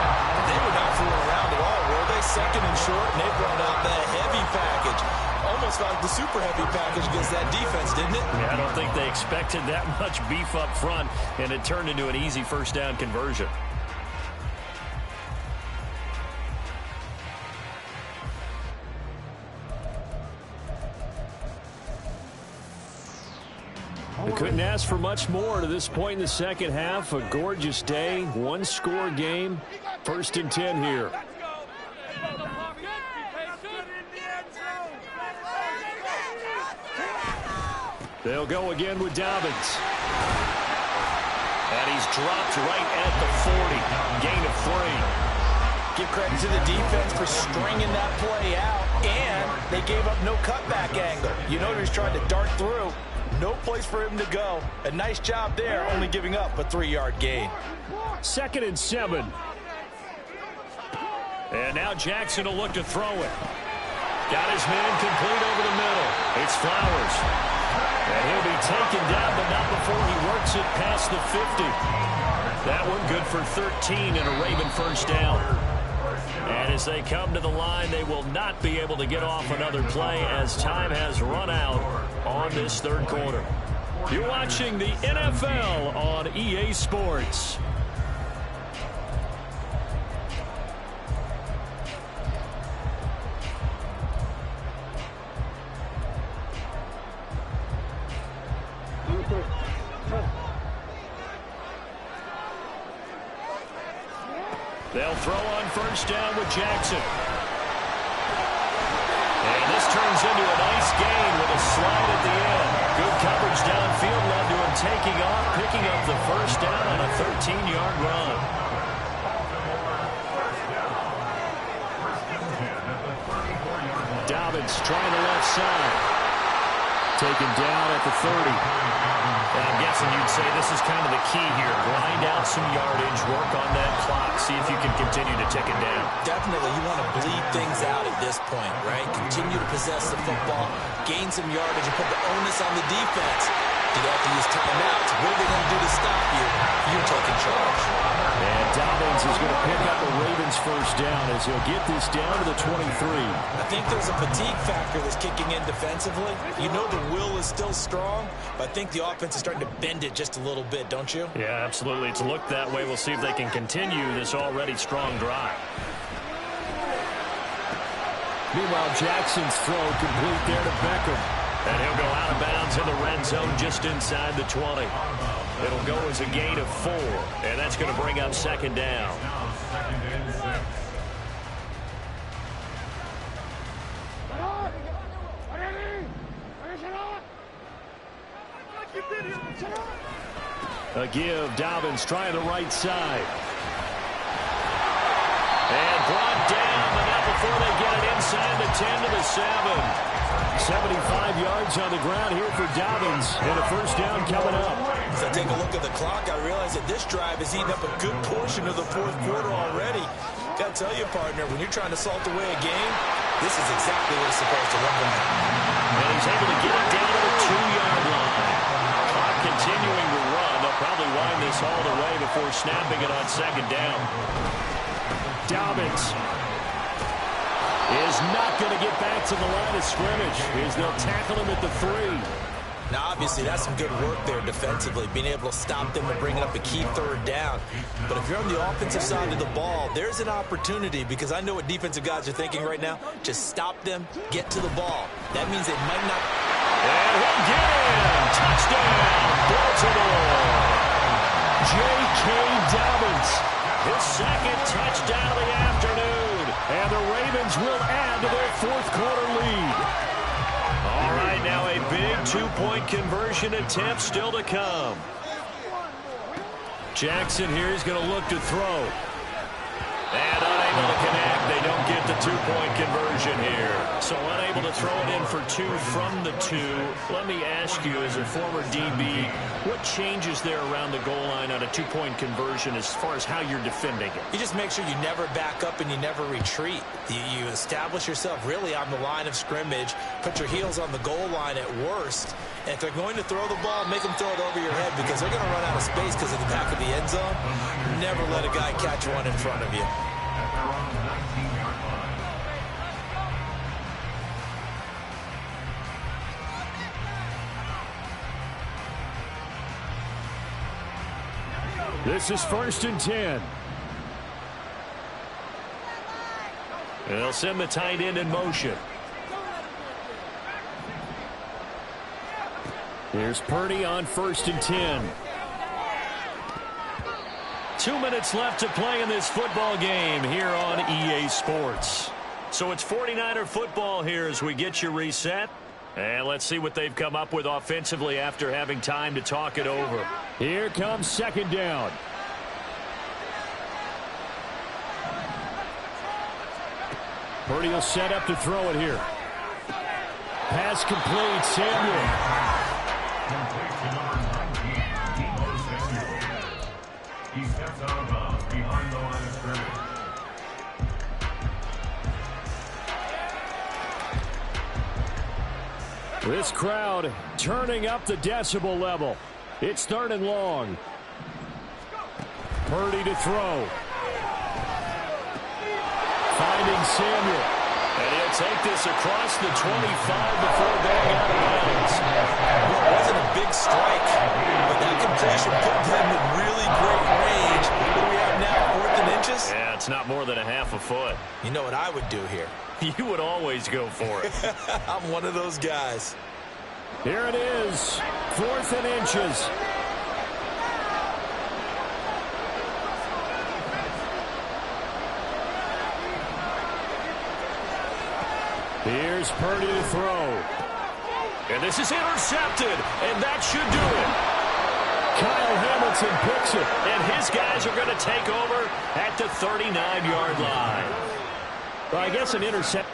Speaker 3: They were not fooling around at all, were they? Second and short, and they brought out that heavy package. Almost like the super heavy package against that defense, didn't it?
Speaker 1: Yeah, I don't think they expected that much beef up front, and it turned into an easy first down conversion.
Speaker 2: We couldn't ask for much more to this point in the second half. A gorgeous day, one-score game. First and 10 here. They'll go again with Dobbins.
Speaker 1: And he's dropped right at the 40. Gain of 3.
Speaker 3: Give credit to the defense for stringing that play out, and they gave up no cutback angle. You know, he was trying to dart through. No place for him to go. A nice job there, only giving up a 3-yard gain.
Speaker 2: Second and 7.
Speaker 1: And now Jackson will look to throw it. Got his man complete over the middle. It's Flowers.
Speaker 2: And he'll be taken down, but not before he works it past the 50. That one good for 13 and a Raven first down. And as they come to the line, they will not be able to get off another play as time has run out on this third quarter. You're watching the NFL on EA Sports. They'll throw on first down with Jackson. And this turns into a nice gain with a slide at the end. Good coverage downfield led to him taking off, picking up the first down on a 13-yard run. Dobbins trying the left side. Taken down at the 30.
Speaker 1: I'm guessing you'd say this is kind of the key here. Grind out some yardage, work on that clock, see if you can continue to tick it down.
Speaker 5: Definitely, you want to bleed things out at this point, right? Continue to possess the football, gain some yardage, and put the onus on the defense. Do they have to use timeouts? What are they going to do to stop you? You're taking charge.
Speaker 2: And Dobbins is going to pick up a Ravens first down as he'll get this down to the 23.
Speaker 5: I think there's a fatigue factor that's kicking in defensively. You know the will is still strong, but I think the offense is starting to bend it just a little bit, don't you?
Speaker 1: Yeah, absolutely. It's looked that way. We'll see if they can continue this already strong drive.
Speaker 2: Meanwhile, Jackson's throw complete there to Beckham.
Speaker 1: And he'll go out of bounds in the red zone just inside the 20. It'll go as a gain of 4, and that's going to bring up second down.
Speaker 2: A give, Dobbins trying the right side.
Speaker 1: And brought down, but not before they get it inside the 10 to the 7.
Speaker 2: 75 yards on the ground here for Dobbins, and a first down coming up.
Speaker 5: As I take a look at the clock, I realize that this drive has eaten up a good portion of the fourth quarter already. Got to tell you, partner, when you're trying to salt away a game, this is exactly what it's supposed to look like.
Speaker 1: And he's able to get it down to the 2-yard line. Clock continuing to run. They'll probably wind this all the way before snapping it on second down.
Speaker 2: Dobbins is not going to get back to the line of scrimmage as they'll tackle him at the 3.
Speaker 5: Now, obviously, that's some good work there defensively, being able to stop them and bringing up a key third down. But if you're on the offensive side of the ball, there's an opportunity, because I know what defensive guys are thinking right now. Just stop them, get to the ball. That means they might not.
Speaker 1: And he'll get in. Touchdown, Baltimore.
Speaker 2: J.K. Dobbins.
Speaker 1: His second touchdown of the afternoon.
Speaker 2: And the Ravens will add to their fourth quarter lead.
Speaker 1: All right, now a big 2-point conversion attempt still to come.
Speaker 2: Jackson here is going to look to throw.
Speaker 1: And unable to connect. They don't get the 2-point conversion here. So unable to throw it in for 2 from the 2. Let me ask you, as a former DB, what changes there around the goal line on a 2-point conversion as far as how you're defending it?
Speaker 5: You just make sure you never back up and you never retreat. You establish yourself really on the line of scrimmage, put your heels on the goal line at worst. And if they're going to throw the ball, make them throw it over your head, because they're going to run out of space because of the back of the end zone. Never let a guy catch one in front of you.
Speaker 2: This is 1st and 10.
Speaker 1: And they'll send the tight end in motion.
Speaker 2: Here's Purdy on 1st and 10.
Speaker 1: 2 minutes left to play in this football game here on EA Sports. So it's 49er football here as we get you reset. And let's see what they've come up with offensively after having time to talk it over.
Speaker 2: Here comes second down. Purdy will set up to throw it here. Pass complete, Samuel.
Speaker 4: He steps out of bounds behind the line of scrimmage.
Speaker 2: This crowd turning up the decibel level. It's 3rd and long. Purdy to throw. Finding Samuel.
Speaker 1: And he'll take this across the 25 before going out of bounds.
Speaker 5: It wasn't a big strike, but that completion put them in really great range. What do we have now, 4th and inches?
Speaker 1: Yeah, it's not more than a half a foot.
Speaker 5: You know what I would do here?
Speaker 1: You would always go for it.
Speaker 5: I'm one of those guys.
Speaker 2: Here it is, 4th and inches. Here's Purdy to throw.
Speaker 1: And this is intercepted, and that should do it.
Speaker 2: Kyle Hamilton picks it.
Speaker 1: And his guys are going to take over at the 39-yard line.
Speaker 2: Well, I guess an intercept.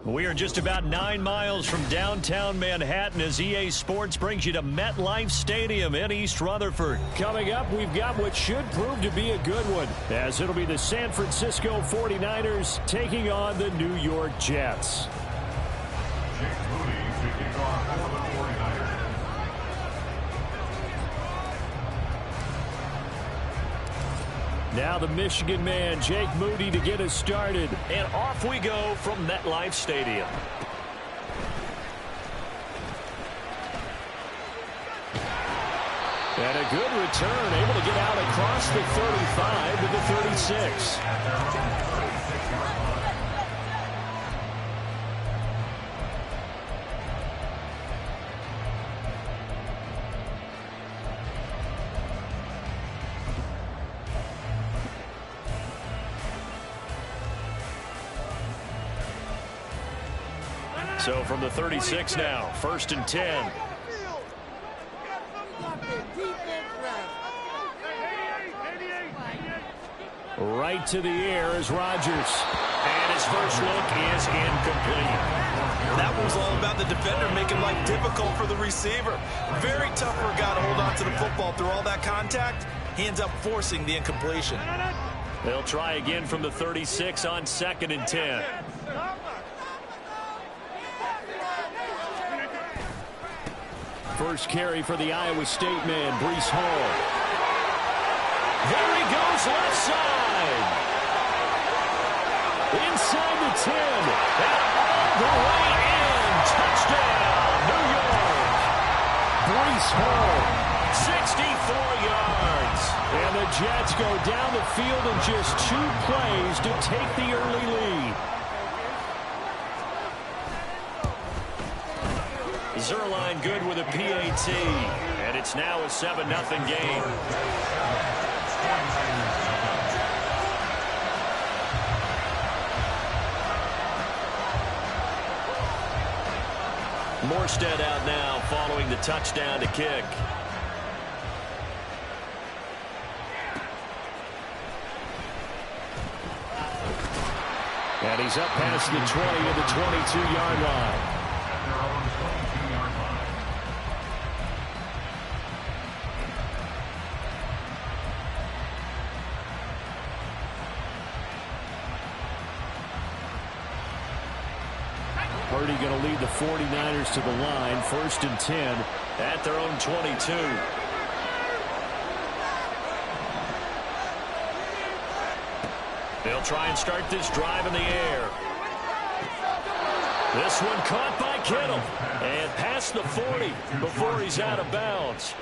Speaker 1: We are just about 9 miles from downtown Manhattan as EA Sports brings you to MetLife Stadium in East Rutherford.
Speaker 2: Coming up, we've got what should prove to be a good one, as it'll be the San Francisco 49ers taking on the New York Jets.
Speaker 4: Jake Moody to kick off for the 49ers.
Speaker 2: Now the Michigan man, Jake Moody, to get us started.
Speaker 1: And off we go from MetLife Stadium.
Speaker 2: And a good return, able to get out across the 35 to the 36.
Speaker 1: So from the 36 now, 1st and 10.
Speaker 2: Right to the air is Rodgers.
Speaker 1: And his first look is incomplete.
Speaker 5: That was all about the defender making life difficult for the receiver. Very tough for a guy to hold on to the football through all that contact. He ends up forcing the incompletion.
Speaker 1: They'll try again from the 36 on 2nd and 10.
Speaker 2: First carry for the Iowa State man, Breece Hall.
Speaker 1: There he goes left side. Inside the 10. And all the way in. Touchdown, New York.
Speaker 2: Breece Hall.
Speaker 1: 64 yards.
Speaker 2: And the Jets go down the field in just 2 plays to take the early lead.
Speaker 1: Zerline good with a PAT. And it's now a 7-0 game. Morstead out now following the touchdown to kick.
Speaker 2: And he's up past the 20 to the 22-yard line. Purdy going to lead the 49ers to the line, 1st and 10.
Speaker 1: At their own 22. They'll try and start this drive in the air. This one caught by Kittle. And past the 40 before he's out of bounds.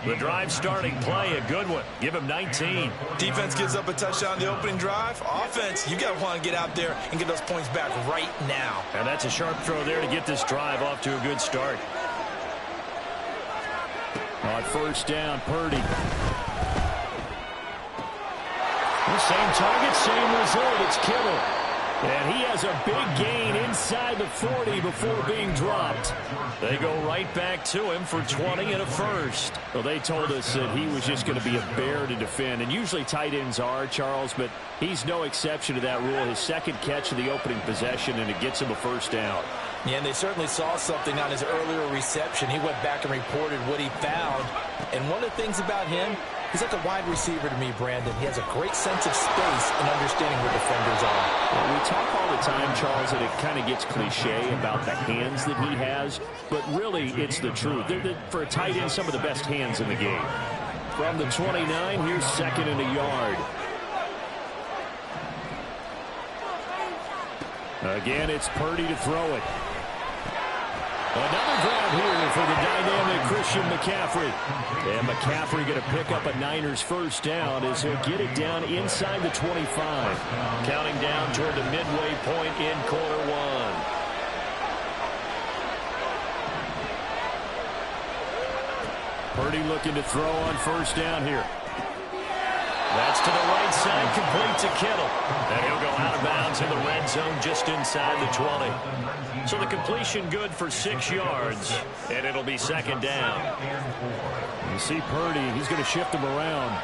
Speaker 1: The drive starting play, a good one. Give him 19.
Speaker 5: Defense gives up a touchdown the opening drive. Offense, you got to want to get out there and get those points back right now.
Speaker 1: And that's a sharp throw there to get this drive off to a good start.
Speaker 2: On 1st down, Purdy. Same target, same result. It's Kittle. And he has a big gain inside the 40 before being dropped.
Speaker 1: They go right back to him for 20 and a first.
Speaker 2: Well, they told us that he was just going to be a bear to defend. And usually tight ends are, Charles, but he's no exception to that rule. His second catch of the opening possession, and it gets him a first down.
Speaker 3: Yeah, and they certainly saw something on his earlier reception. He went back and reported what he found. And one of the things about him, he's like a wide receiver to me, Brandon. He has a great sense of space and understanding where defenders are.
Speaker 2: Well, we talk all the time, Charles, that it kind of gets cliche about the hands that he has, but really it's the truth. For a tight end, some of the best hands in the game. From the 29, here's second and a yard. Again, it's Purdy to throw it. Another grab here for the dynamic Christian McCaffrey. And McCaffrey going to pick up a Niners first down as he'll get it down inside the 25.
Speaker 1: Counting down toward the midway point in quarter one.
Speaker 2: Purdy looking to throw on first down here.
Speaker 1: That's to the right side, complete to Kittle. And he'll go out of bounds in the red zone just inside the 20. So the completion good for 6 yards, and it'll be second down.
Speaker 2: You see Purdy, he's going to shift him around.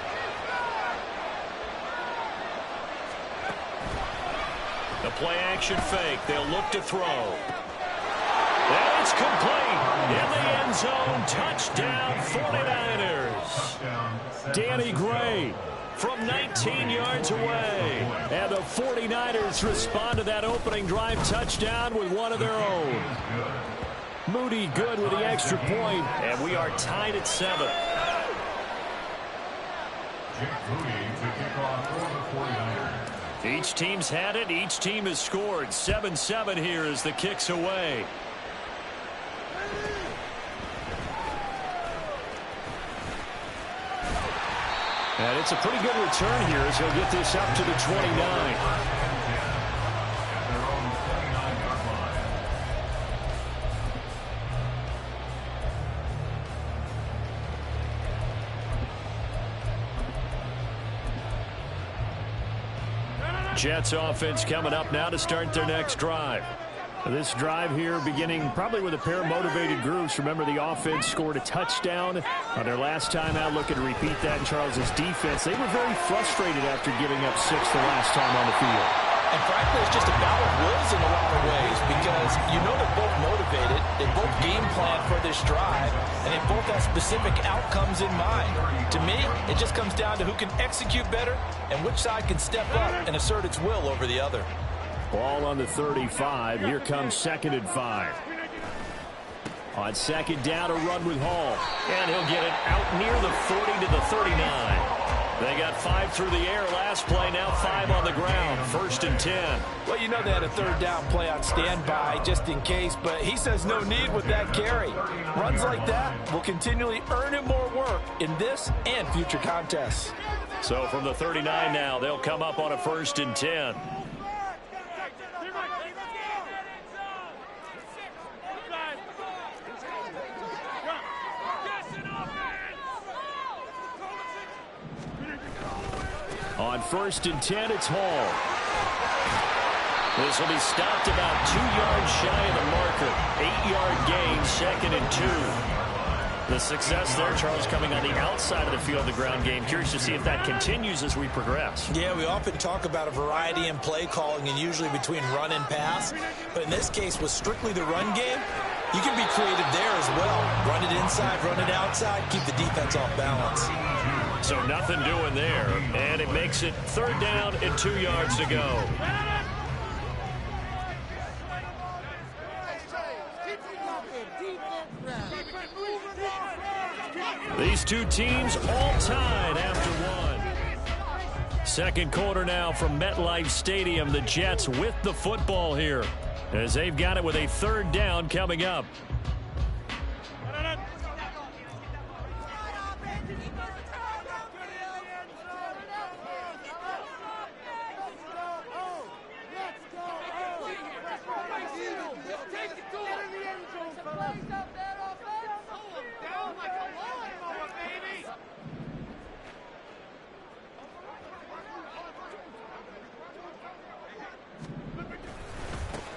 Speaker 1: The play action fake, they'll look to throw. And it's complete. In the end zone, touchdown 49ers.
Speaker 2: Danny Gray
Speaker 1: from 19 yards away.
Speaker 2: And the 49ers respond to that opening drive touchdown with one of their own. Moody good with the extra point.
Speaker 1: And we are tied at 7. Each team's had it. Each team has scored. 7-7 here as the kick's away.
Speaker 2: And it's a pretty good return here as he'll get this up to the 29.
Speaker 1: Jets offense coming up now to start their next drive.
Speaker 2: This drive here beginning probably with a pair of motivated groups. Remember, the offense scored a touchdown on their last time out. Looking to repeat that in Charles's defense. They were very frustrated after giving up 6 the last time on the field.
Speaker 3: And frankly, it's just a battle of wills in a lot of ways because you know they're both motivated. They both game plan for this drive, and they both have specific outcomes in mind. To me, it just comes down to who can execute better and which side can step up and assert its will over the other.
Speaker 2: Ball on the 35. Here comes 2nd and 5. On second down, a run with Hall.
Speaker 1: And he'll get it out near the 40 to the 39. They got 5 through the air last play, now 5 on the ground. 1st and 10.
Speaker 3: Well, you know they had a third down play on standby just in case, but he says no need with that carry. Runs like that will continually earn him more work in this and future contests.
Speaker 1: So from the 39 now, they'll come up on a 1st and 10.
Speaker 2: On 1st and 10, it's Hall.
Speaker 1: This will be stopped about 2 yards shy of the marker. 8-yard gain, 2nd and 2. The success there, Charles, coming on the outside of the field, the ground game. Curious to see if that continues as we progress.
Speaker 3: Yeah, we often talk about a variety in play calling and usually between run and pass. But in this case, with strictly the run game, you can be creative there as well. Run it inside, run it outside, keep the defense off balance.
Speaker 1: So nothing doing there, and it makes it 3rd down and 2 yards to go. These two teams all tied after one. Second quarter now from MetLife Stadium. The Jets with the football here as they've got it with a 3rd down coming up.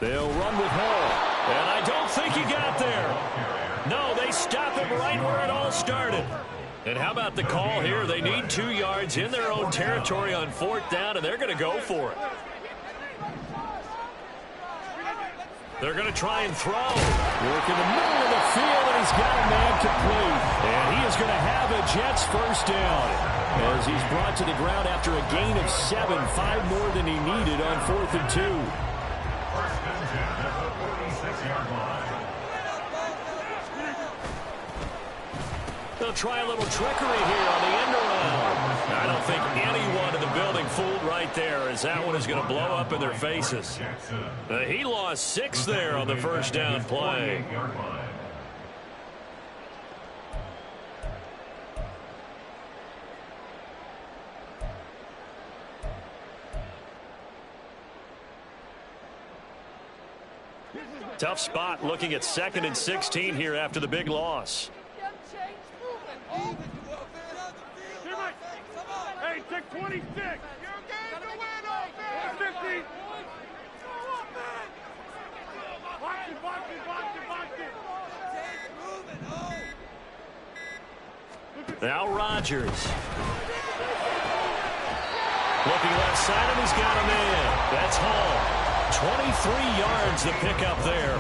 Speaker 2: They'll run with Hall. And I don't think he got there. No, they stop him right where it all started. And how about the call here? They need 2 yards in their own territory on 4th down, and they're going to go for it. They're going to try and throw. Work in the middle of the field, and he's got a man complete. And he is going to have a Jets first down as he's brought to the ground after a gain of 7, 5 more than he needed on 4th and 2.
Speaker 4: First and 10 at the 46-yard line.
Speaker 1: They'll try a little trickery here on the end around. I don't think anyone in the building fooled right there, as that one is going to blow up in their faces. He lost 6 there on the first down play. Tough spot looking at 2nd and 16 here after the big loss.
Speaker 6: Hey, take 26. You're game to win, offense. 50. Watch it, watch it, watch it, watch it.
Speaker 1: Now Rodgers. Looking left side, and he's got a man. That's Hall. 23 yards the pickup there.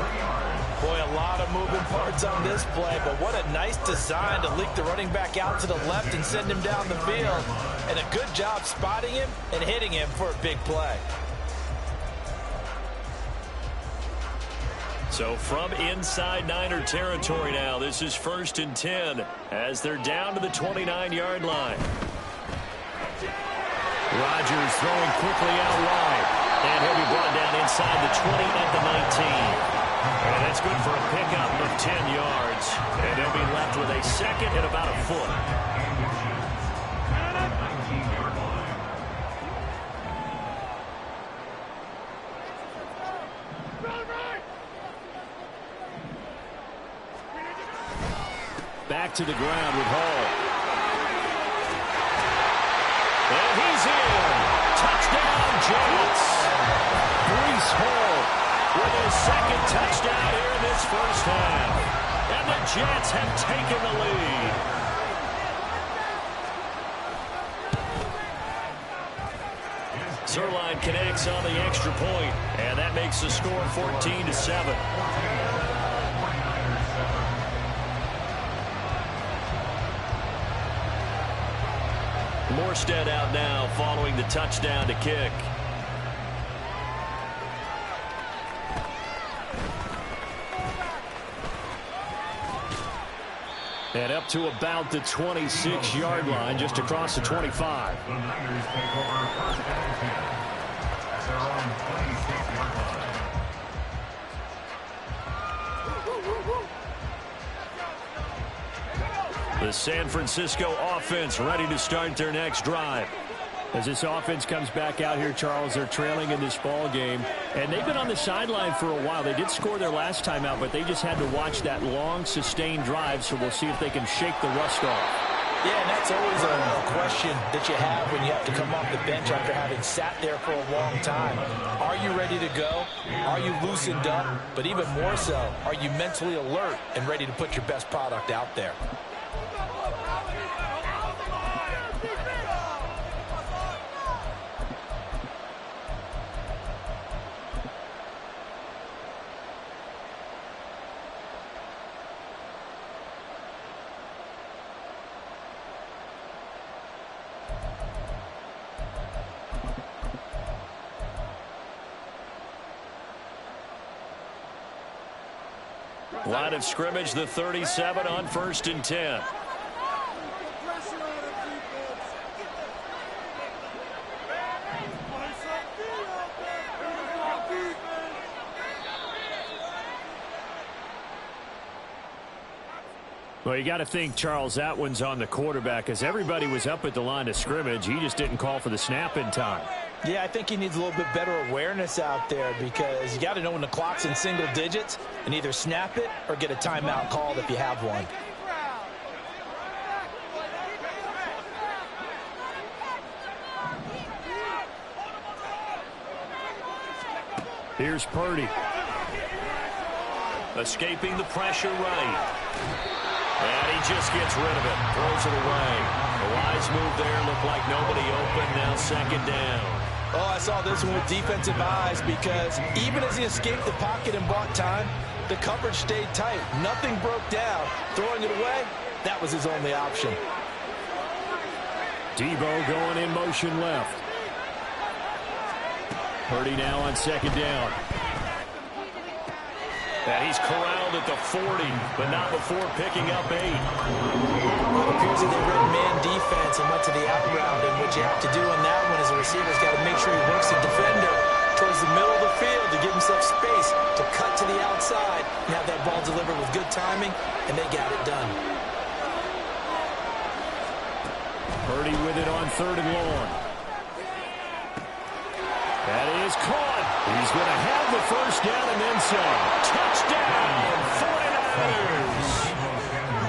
Speaker 3: Boy, a lot of moving parts on this play, but what a nice design to leak the running back out to the left and send him down the field. And a good job spotting him and hitting him for a big play.
Speaker 1: So from inside Niner territory now, this is 1st and 10 as they're down to the 29-yard line. Rodgers throwing quickly out wide. And he'll be brought down inside the 20 at the 19. And that's good for a pickup of 10 yards. And they'll be left with a 2nd and about a foot.
Speaker 2: Back to the ground with Hall.
Speaker 1: And he's in. Touchdown, Jets. Breece Hall with his 2nd touchdown here in this first half. And the Jets have taken the lead. Zerline connects on the extra point, and that makes the score 14-7. Morstead out now following the touchdown to kick.
Speaker 2: And up to about the 26-yard line, just across the 25.
Speaker 4: The Niners take over 1st and 10 at their own 26-yard line.
Speaker 1: The San Francisco offense ready to start their next drive.
Speaker 2: As this offense comes back out here, Charles, they're trailing in this ball game. And they've been on the sideline for a while. They did score their last time out, but they just had to watch that long, sustained drive. So we'll see if they can shake the rust off.
Speaker 3: Yeah, and that's always a question that you have when you have to come off the bench after having sat there for a long time. Are you ready to go? Are you loosened up? But even more so, are you mentally alert and ready to put your best product out there?
Speaker 1: Line of scrimmage, the 37 on 1st and 10.
Speaker 2: Well, you got to think, Charles, that one's on the quarterback, as everybody was up at the line of scrimmage. He just didn't call for the snap in time.
Speaker 3: Yeah, I think he needs a little bit better awareness out there, because you got to know when the clock's in single digits and either snap it or get a timeout called if you have one.
Speaker 2: Here's Purdy.
Speaker 1: Escaping the pressure right. And he just gets rid of it. Throws it away. A wise move there. Looked like nobody open. Now second down.
Speaker 3: Oh, I saw this one with defensive eyes because even as he escaped the pocket and bought time, the coverage stayed tight. Nothing broke down. Throwing it away, that was his only option.
Speaker 2: Debo going in motion left. Purdy now on second down.
Speaker 1: And he's corralled at the 40, but not before picking up 8.
Speaker 3: Well, it appears that they read man defense and went to the out route. And what you have to do on that one as a receiver is got to make sure he works the defender towards the middle of the field to give himself space to cut to the outside and have that ball delivered with good timing, and they got it done.
Speaker 2: Purdy with it on third and long. That is caught. He's going to have the first down and then some.
Speaker 1: Touchdown,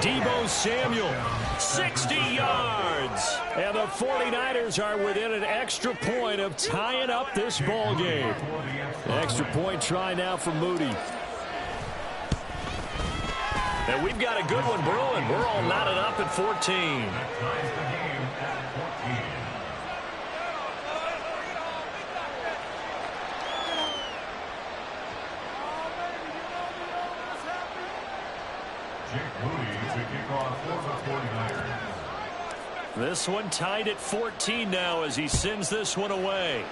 Speaker 1: 49ers. Debo Samuel, 60 yards.
Speaker 2: And the 49ers are within an extra point of tying up this ball game. Extra point try now for Moody.
Speaker 1: And we've got a good one brewing. We're all knotted up at 14. This one tied at 14 now as he sends this one away.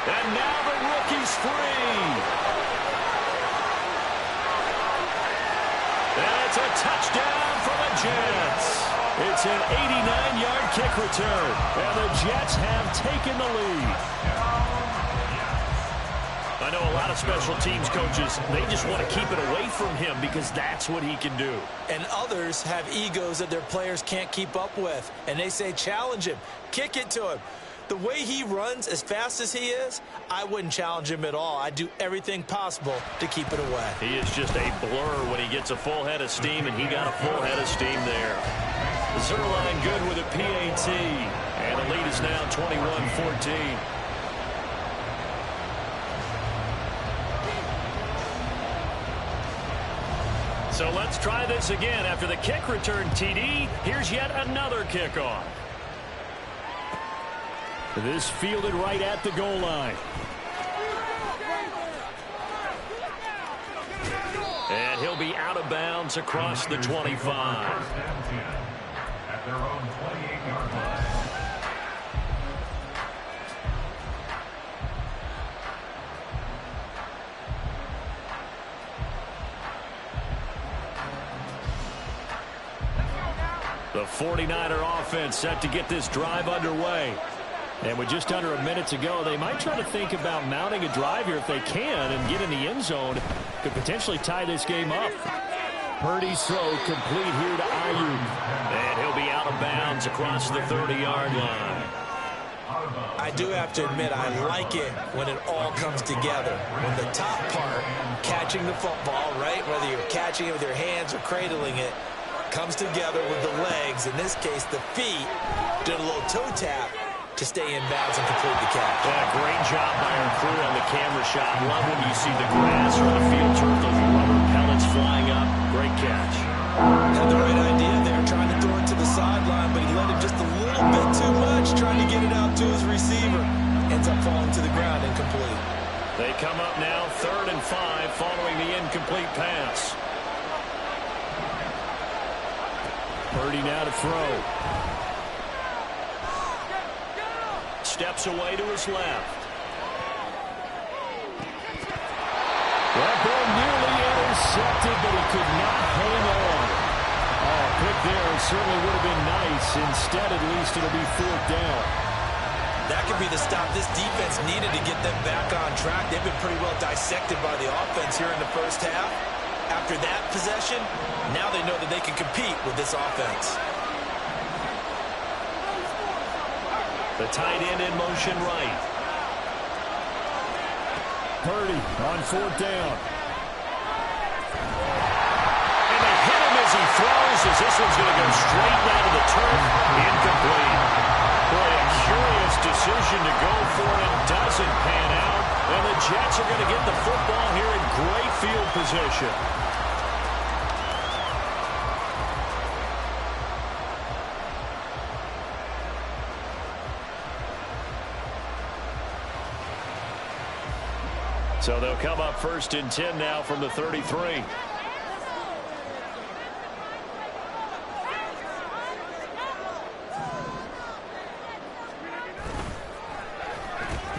Speaker 1: And now the rookie's free. And it's a touchdown for the Jets. It's an 89-yard kick return. And the Jets have taken the lead. I know a lot of special teams coaches, they just want to keep it away from him because that's what he can do.
Speaker 3: And others have egos that their players can't keep up with. And they say, challenge him, kick it to him. The way he runs as fast as he is, I wouldn't challenge him at all. I'd do everything possible to keep it away.
Speaker 1: He is just a blur when he gets a full head of steam, and he got a full head of steam there. Zerline good with a PAT. And the lead is now 21-14. So let's try this again. After the kick return TD, here's yet another kickoff.
Speaker 2: This fielded right at the goal line.
Speaker 1: And he'll be out of bounds across the 25.
Speaker 4: At their own 28-yard line.
Speaker 2: The 49er offense set to get this drive underway. And with just under a minute to go, they might try to think about mounting a drive here if they can and get in the end zone. Could potentially tie this game up. Purdy's throw complete here to Ayuk.
Speaker 1: And he'll be out of bounds across the 30-yard line.
Speaker 3: I do have to admit, I like it when it all comes together. When the top part, catching the football, right, whether you're catching it with your hands or cradling it, comes together with the legs, in this case the feet, did a little toe tap to stay in bounds and complete the catch.
Speaker 1: Yeah, great job by our crew on the camera shot. Love when you see the grass or the field turf, those rubber pellets flying up. Great catch.
Speaker 3: Had the right idea there, trying to throw it to the sideline, but he let it just a little bit too much, trying to get it out to his receiver. Ends up falling to the ground, incomplete.
Speaker 1: They come up now 3rd and 5 following the incomplete pass.
Speaker 2: Purdy now to throw.
Speaker 1: Steps away to his left.
Speaker 2: That ball nearly intercepted, but he could not hang on. Oh, pick there certainly would have been nice. Instead, at least, it'll be 4th down.
Speaker 3: That could be the stop this defense needed to get them back on track. They've been pretty well dissected by the offense here in the first half. After that possession, now they know that they can compete with this offense.
Speaker 1: The tight end in motion right.
Speaker 2: Purdy on 4th down.
Speaker 1: And they hit him as he throws, as this one's going to go straight down to the turf. Incomplete. Boy, a curious
Speaker 2: position. So they'll come up 1st and 10 now from the 33.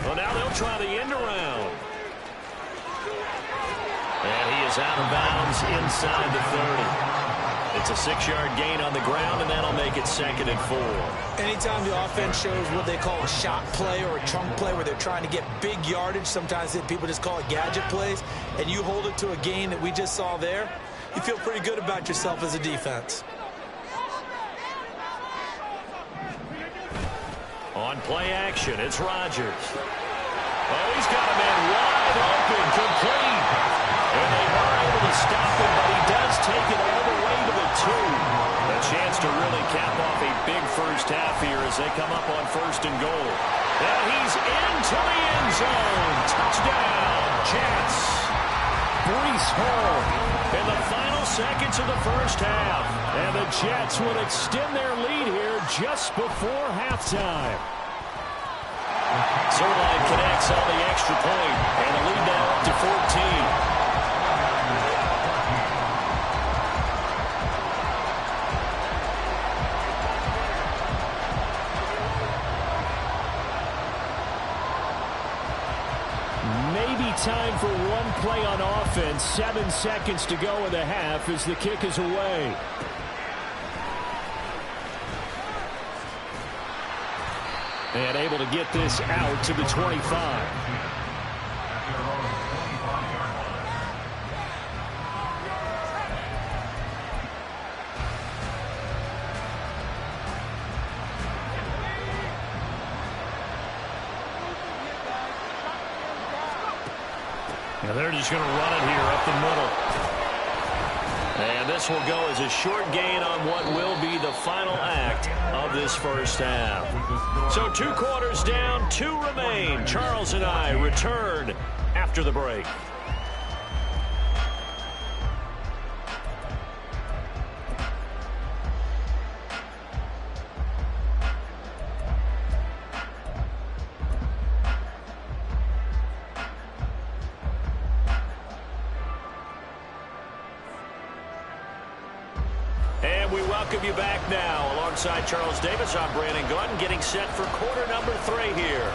Speaker 2: Well, now they'll try the end around. And he is out of bounds inside the 30. It's a 6-yard gain on the ground, and that'll make it 2nd and 4.
Speaker 3: Anytime the offense shows what they call a shot play or a trunk play where they're trying to get big yardage, sometimes people just call it gadget plays, and you hold it to a gain that we just saw there, you feel pretty good about yourself as a defense.
Speaker 2: On play action, it's Rodgers. Oh, he's got a man wide open, complete. And they are able to stop him, but he does take it all the way to the 2. A chance to really cap off a big first half here as they come up on 1st and goal. And he's into the end zone. Touchdown, Jets. Breece Hall in the final seconds of the first half. And the Jets will extend their lead here just before halftime. Zerline connects on the extra point, and the lead now up to 14. Time for one play on offense. 7 seconds to go in the half as the kick is away. And able to get this out to the 25. Now they're just going to run it here up the middle. And this will go as a short gain on what will be the final act of this first half. So 2 quarters down, 2 remain. Charles and I return after the break. Welcome you back now. Alongside Charles Davis, I'm Brandon Gordon, getting set for quarter number 3 here.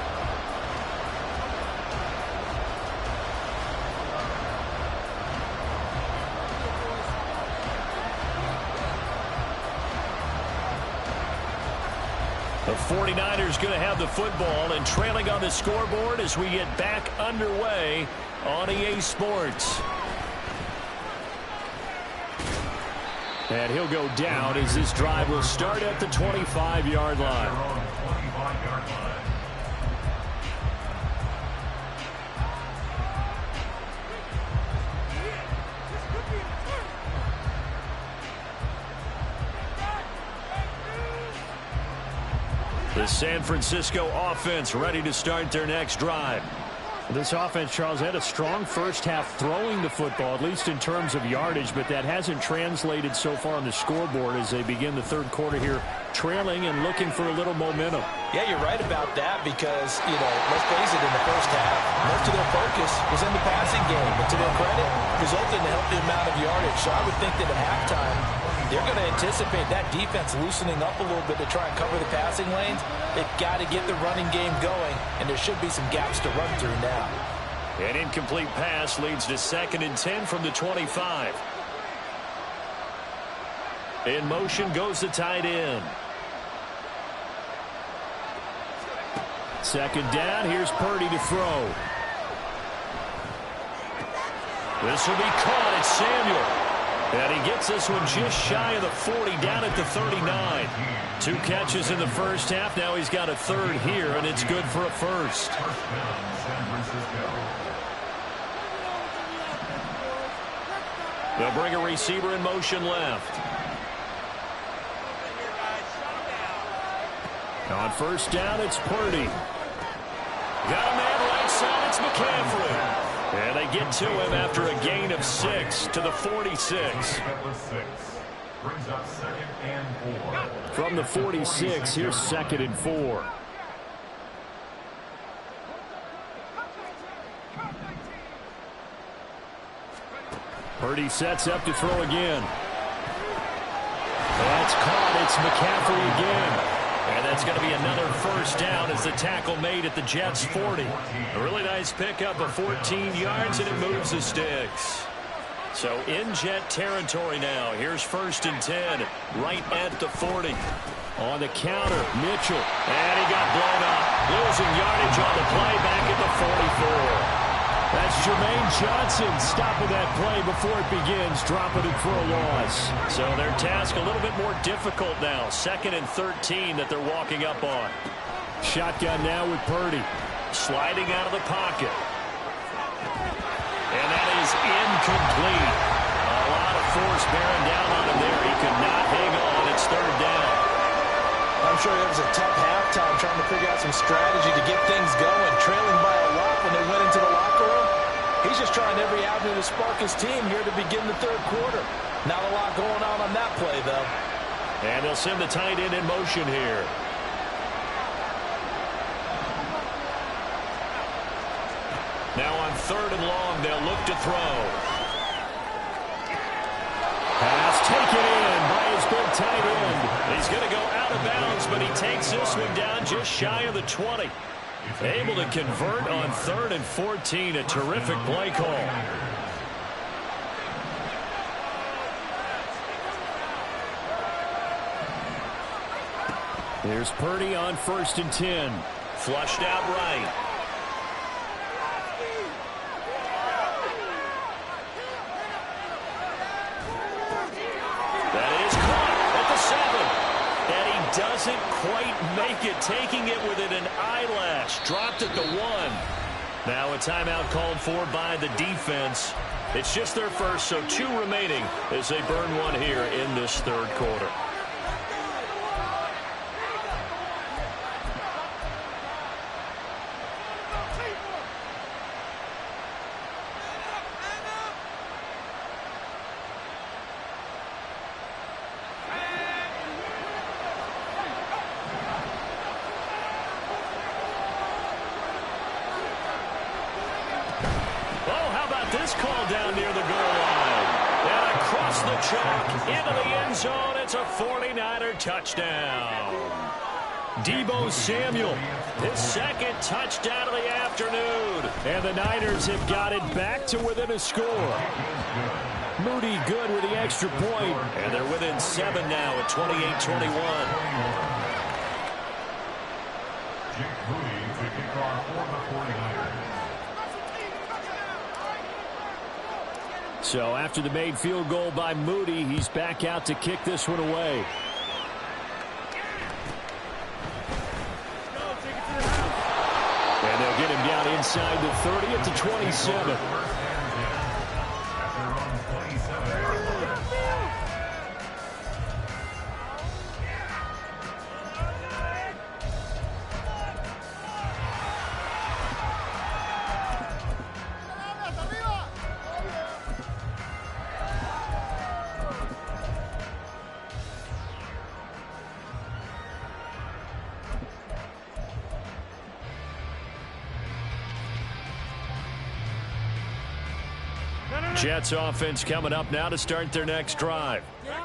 Speaker 2: The 49ers going to have the football and trailing on the scoreboard as we get back underway on EA Sports. And he'll go down as this drive will start at the 25-yard line. The San Francisco offense ready to start their next drive. This offense, Charles, had a strong first half throwing the football, at least in terms of yardage, but that hasn't translated so far on the scoreboard as they begin the third quarter here, trailing and looking for a little momentum.
Speaker 3: Yeah, you're right about that because, let's face it, in the first half, most of their focus was in the passing game. But to their credit, resulted in a healthy amount of yardage. So I would think that at halftime, they're going to anticipate that defense loosening up a little bit to try and cover the passing lanes. They've got to get the running game going, and there should be some gaps to run through now.
Speaker 2: An incomplete pass leads to 2nd and 10 from the 25. In motion goes the tight end. 2nd down. Here's Purdy to throw. This will be caught. It's Samuel. And he gets this one just shy of the 40, down at the 39. 2 catches in the first half. Now he's got a 3rd here, and it's good for a 1st. They'll bring a receiver in motion left. On 1st down, it's Purdy. Got a man right side. It's McCaffrey. And they get to him after a gain of 6 to the 46.
Speaker 4: Brings up 2nd and 4.
Speaker 2: From the 46, here's 2nd and 4. Purdy sets up to throw again. That's caught. It's McCaffrey again. And that's going to be another first down as the tackle made at the Jets' 40. A really nice pickup of 14 yards, and it moves the sticks. So in Jet territory now. Here's 1st and 10, right at the 40. On the counter, Mitchell. And he got blown up. Losing yardage on the play back at the 44. That's Jermaine Johnson stopping that play before it begins, dropping it for a loss. So their task a little bit more difficult now. 2nd and 13 that they're walking up on. Shotgun now with Purdy. Sliding out of the pocket. And that is incomplete. A lot of force bearing down on him there. He could not hang on. It's 3rd down.
Speaker 3: I'm sure it was a tough halftime trying to figure out some strategy to get things going. Trailing by a lot when they went into the locker room. He's just trying every avenue to spark his team here to begin the 3rd quarter. Not a lot going on that play, though.
Speaker 2: And they'll send the tight end in motion here. Now on 3rd and long, they'll look to throw. Pass taken in by his big tight end. He's going to go out of bounds, but he takes this one down just shy of the 20. Able to convert on 3rd and 14. A terrific play call. Here's Purdy on 1st and 10. Flushed out right. Doesn't quite make it, taking it within an eyelash. Dropped at the 1. Now a timeout called for by the defense. It's just their first, so 2 remaining as they burn one here in this 3rd quarter. This call down near the goal line. And across the chalk into the end zone. It's a 49er touchdown. Deebo Samuel, his 2nd touchdown of the afternoon. And the Niners have got it back to within a score. Moody good with the extra point. And they're within 7 now at 28-21.
Speaker 4: Jake Moody to kick off for the 49ers.
Speaker 2: So after the made field goal by Moody, he's back out to kick this one away. And they'll get him down inside the 30 at the 27. Jets offense coming up now to start their next drive.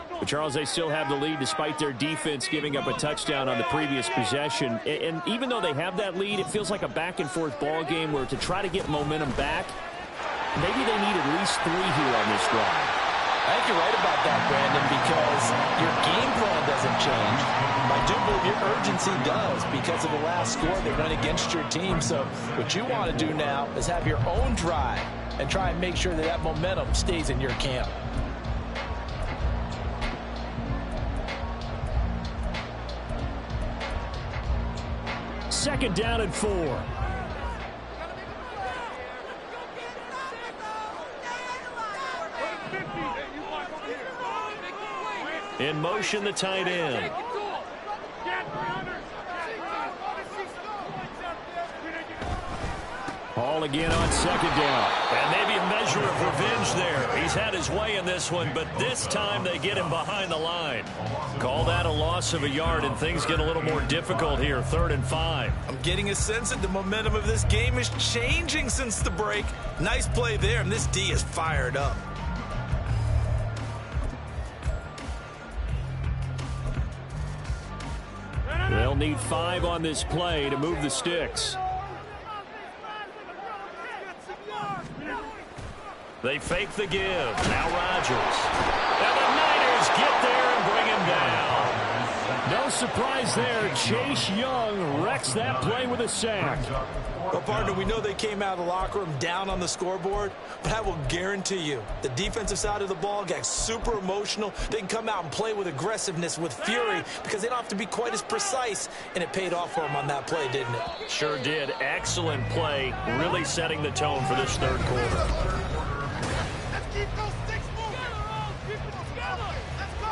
Speaker 2: But Charles, they still have the lead despite their defense giving up a touchdown on the previous possession. And even though they have that lead, it feels like a back-and-forth ball game where to try to get momentum back, maybe they need at least 3 here on this drive.
Speaker 3: I think you're right about that, Brandon, because your game plan doesn't change. I do believe your urgency does because of the last score that went against your team. So what you want to do now is have your own drive and try and make sure that that momentum stays in your camp.
Speaker 2: Second down and 4. In motion, the tight end. Ball again on second down.
Speaker 1: And maybe a measure of revenge there. He's had his way in this one, but this time they get him behind the line. Call that a loss of a yard, and things get a little more difficult here, 3rd and 5.
Speaker 5: I'm getting a sense that the momentum of this game is changing since the break. Nice play there, and this D is fired up.
Speaker 2: They'll need 5 on this play to move the sticks.
Speaker 1: They fake the give. Now Rodgers. And the Niners get there and bring him down.
Speaker 2: No surprise there. Chase Young wrecks that play with a sack.
Speaker 5: Well, partner, we know they came out of the locker room down on the scoreboard, but I will guarantee you the defensive side of the ball got super emotional. They can come out and play with aggressiveness, with fury, because they don't have to be quite as precise, and it paid off for them on that play, didn't it?
Speaker 1: Sure did. Excellent play, really setting the tone for this 3rd quarter.
Speaker 6: Keep those sticks moving. Keep it together. Let's go.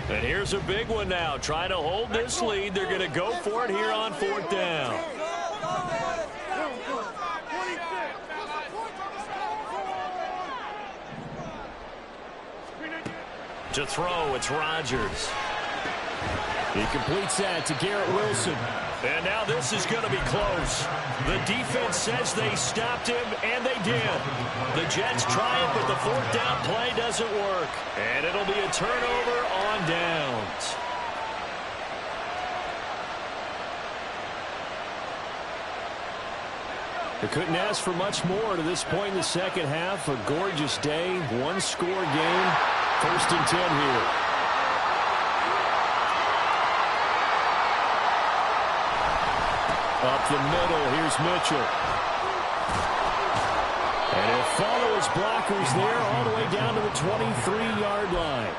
Speaker 1: And here's a big one now. Trying to hold this lead. They're going to go for it here on 4th down. To throw, it's Rodgers.
Speaker 2: He completes that to Garrett Wilson.
Speaker 1: And now this is going to be close. The defense says they stopped him, and they did. The Jets try it, but the 4th down play doesn't work. And it'll be a turnover on downs.
Speaker 2: They couldn't ask for much more to this point in the second half. A gorgeous day, 1-score game. 1st and 10 here. Up the middle, here's Mitchell. And he'll follow his blockers there all the way down to the 23-yard line.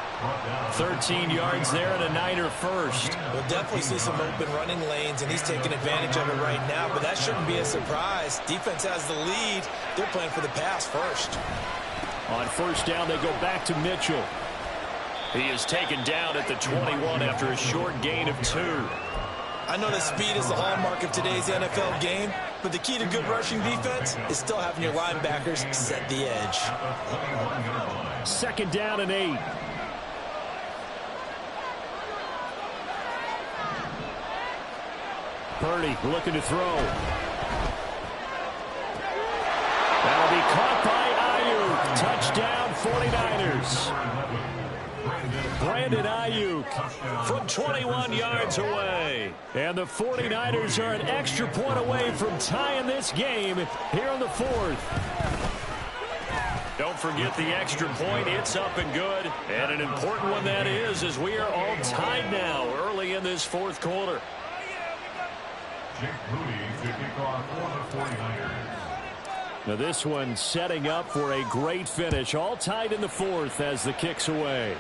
Speaker 1: 13 yards there and a Niner first.
Speaker 5: We'll definitely see some open running lanes, and he's taking advantage of it right now, but that shouldn't be a surprise. Defense has the lead. They're playing for the pass first.
Speaker 2: On 1st down, they go back to Mitchell.
Speaker 1: He is taken down at the 21 after a short gain of 2.
Speaker 5: I know that speed is the hallmark of today's NFL game, but the key to good rushing defense is still having your linebackers set the edge.
Speaker 2: 2nd down and 8. Purdy looking to throw. That'll be caught by Ayuk. Touchdown 49ers. Brandon Ayuk
Speaker 1: From 21 yards away.
Speaker 2: And the 49ers are an extra point away from tying this game here in the 4th.
Speaker 1: Don't forget the extra point. It's up and good. And an important one that is, as we are all tied now early in this 4th quarter.
Speaker 4: Jake Moody to kick off for the 49ers.
Speaker 2: Now this one setting up for a great finish. All tied in the 4th as the kick's away.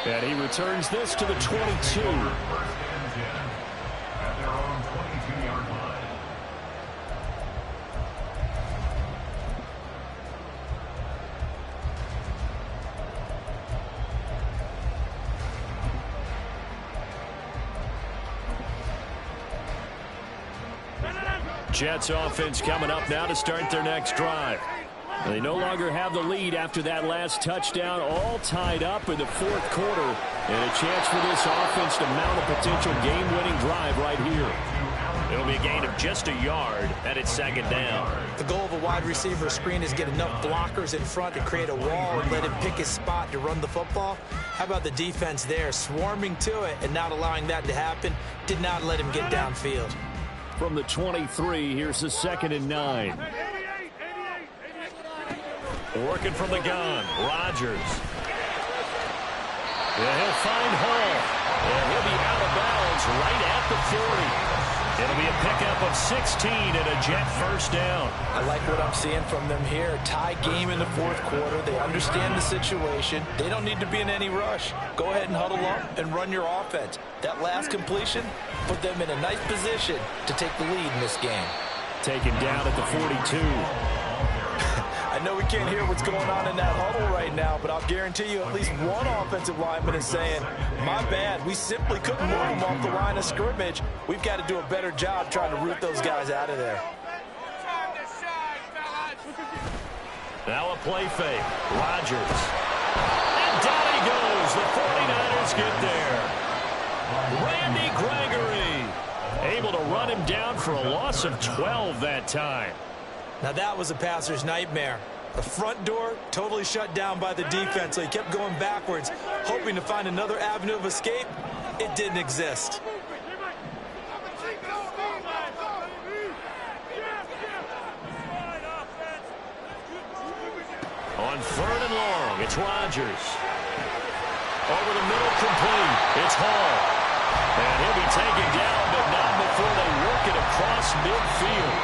Speaker 2: And he returns this to the 22.
Speaker 4: 1st and 10 at their own 22-yard line.
Speaker 2: Jets offense coming up now to start their next drive. They no longer have the lead after that last touchdown, all tied up in the 4th quarter. And a chance for this offense to mount a potential game-winning drive right here.
Speaker 1: It'll be a gain of just a yard, and it's 2nd down.
Speaker 5: The goal of a wide receiver screen is get enough blockers in front to create a wall and let him pick his spot to run the football. How about the defense there, swarming to it and not allowing that to happen? Did not let him get downfield.
Speaker 2: From the 23, here's the 2nd and 9.
Speaker 1: Working from the gun, Rodgers. Yeah, he'll find Hall. And he'll be out of bounds right at the 40. It'll be a pickup of 16 and a Jet 1st down.
Speaker 5: I like what I'm seeing from them here. Tie game in the 4th quarter. They understand the situation. They don't need to be in any rush. Go ahead and huddle up and run your offense. That last completion put them in a nice position to take the lead in this game.
Speaker 2: Taken down at the 42.
Speaker 5: I know we can't hear what's going on in that huddle right now, but I'll guarantee you at least one offensive lineman is saying, my bad, we simply couldn't move them off the line of scrimmage. We've got to do a better job trying to root those guys out of there.
Speaker 1: Now a play fake. Rodgers. And down he goes. The 49ers get there. Randy Gregory able to run him down for a loss of 12 that time.
Speaker 3: Now that was a passer's nightmare. The front door totally shut down by the defense, so he kept going backwards, hoping to find another avenue of escape. It didn't exist.
Speaker 1: On 3rd and long, it's Rodgers. Over the middle, complete. It's Hall. And he'll be taken down, but not before they work it across midfield.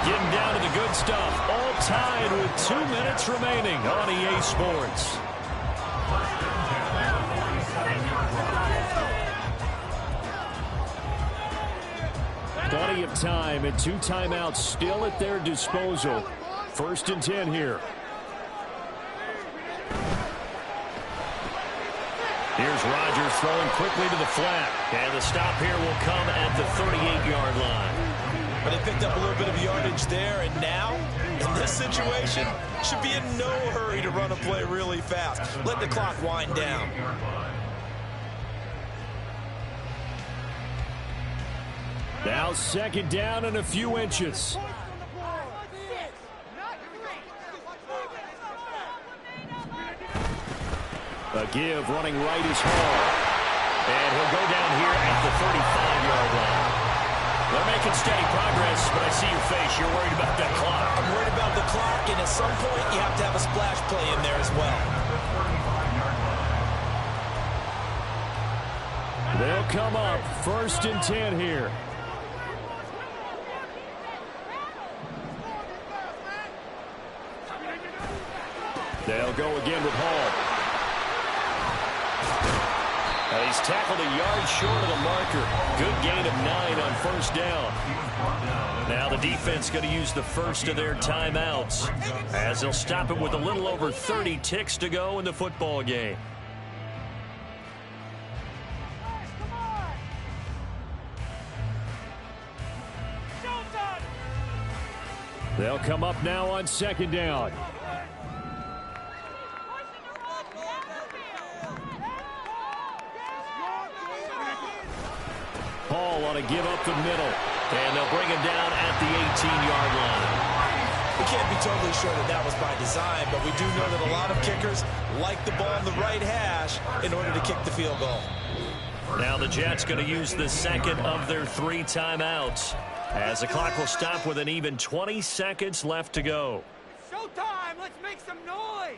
Speaker 1: Getting down to the good stuff. All tied with 2 minutes remaining on EA Sports. Plenty of time and 2 timeouts still at their disposal. 1st and 10 here. Here's Rodgers throwing quickly to the flat. And the stop here will come at the 38-yard line.
Speaker 3: But they picked up a little bit of yardage there, and now, in this situation, should be in no hurry to run a play really fast. Let the clock wind down.
Speaker 2: Now 2nd down and a few inches. A give running right is Hall. And he'll go down here at the 35-yard line. They're making steady progress, but I see your face. You're worried about that clock.
Speaker 3: I'm worried about the clock, and at some point, you have to have a splash play in there as well.
Speaker 2: They'll come up 1st and 10 here. They'll go again with Hall. He's tackled a yard short of the marker. Good gain of 9 on 1st down. Now the defense going to use the first of their timeouts as they'll stop it with a little over 30 ticks to go in the football game. They'll come up now on 2nd down. Hall on a give up the middle. And they'll bring him down at the 18-yard line.
Speaker 3: We can't be totally sure that that was by design, but we do know that a lot of kickers like the ball on the right hash in order to kick the field goal.
Speaker 1: Now the Jets going to use the 2nd of their 3 timeouts as the clock will stop with an even 20 seconds left to go.
Speaker 6: Showtime! Let's make some noise!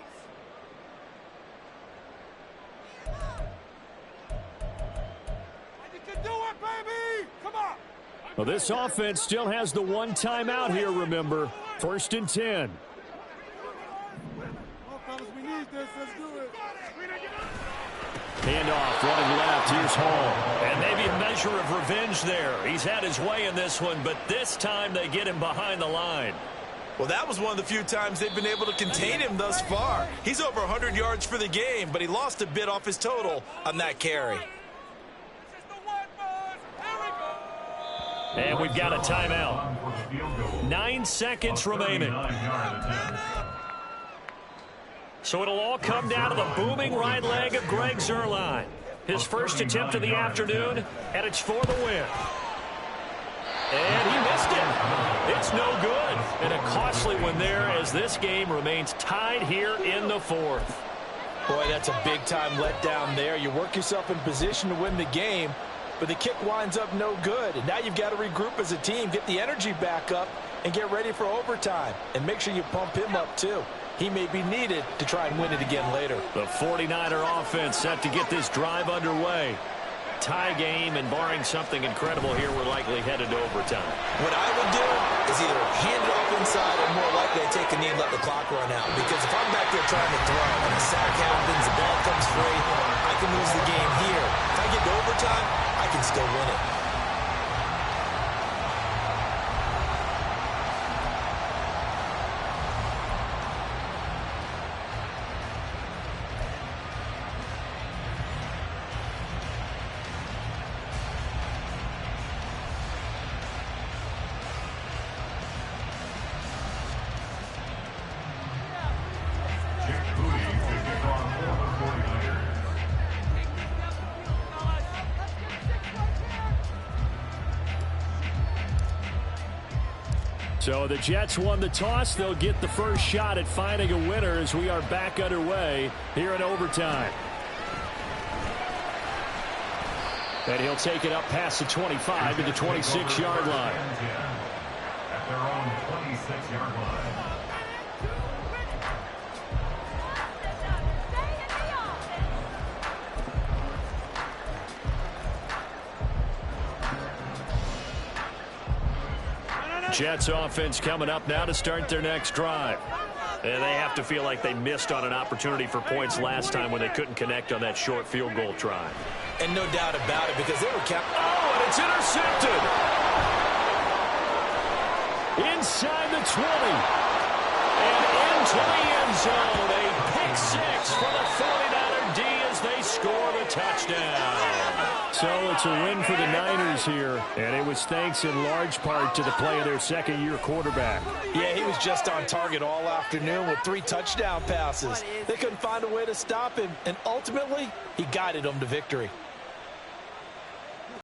Speaker 6: You can do it, baby! Come on!
Speaker 2: Well, this offense still has the 1 timeout here, remember. 1st and 10.
Speaker 6: Oh, fellas, we need this. Let's do it.
Speaker 2: Handoff running left. Here's Hall.
Speaker 1: And maybe a measure of revenge there. He's had his way in this one, but this time they get him behind the line.
Speaker 3: Well, that was one of the few times they've been able to contain him thus far. He's over 100 yards for the game, but he lost a bit off his total on that carry.
Speaker 1: And we've got a timeout. 9 seconds remaining. So it'll all come down to the booming right leg of Greg Zuerlein. His first attempt of the afternoon, and it's for the win. And he missed it. It's no good. And a costly one there as this game remains tied here in the 4th.
Speaker 5: Boy, that's a big-time letdown there. You work yourself in position to win the game, but the kick winds up no good. And now you've got to regroup as a team, get the energy back up, and get ready for overtime. And make sure you pump him up, too. He may be needed to try and win it again later.
Speaker 1: The 49er offense set to get this drive underway. Tie game, and barring something incredible here, we're likely headed to overtime.
Speaker 3: What I would do is either hand it off inside or more likely to take a knee and let the clock run out. Because if I'm back there trying to throw and a sack happens, the ball comes free, I can lose the game here. If I get to overtime, I can still win it.
Speaker 2: So the Jets won the toss. They'll get the first shot at finding a winner as we are back underway here in overtime. And he'll take it up past the 25 to the 26-yard line.
Speaker 4: At their own 26-yard line.
Speaker 2: Jets offense coming up now to start their next drive.
Speaker 1: And they have to feel like they missed on an opportunity for points last time when they couldn't connect on that short field goal try.
Speaker 3: And no doubt about it, because they were kept.
Speaker 2: Oh, and it's intercepted. Inside the 20. And into the end zone. A pick six for the 49er D as they score the touchdown. So it's a win for the Niners here, and it was thanks in large part to the play of their second-year quarterback.
Speaker 3: Yeah, he was just on target all afternoon with 3 touchdown passes. They couldn't find a way to stop him, and ultimately, he guided them to victory.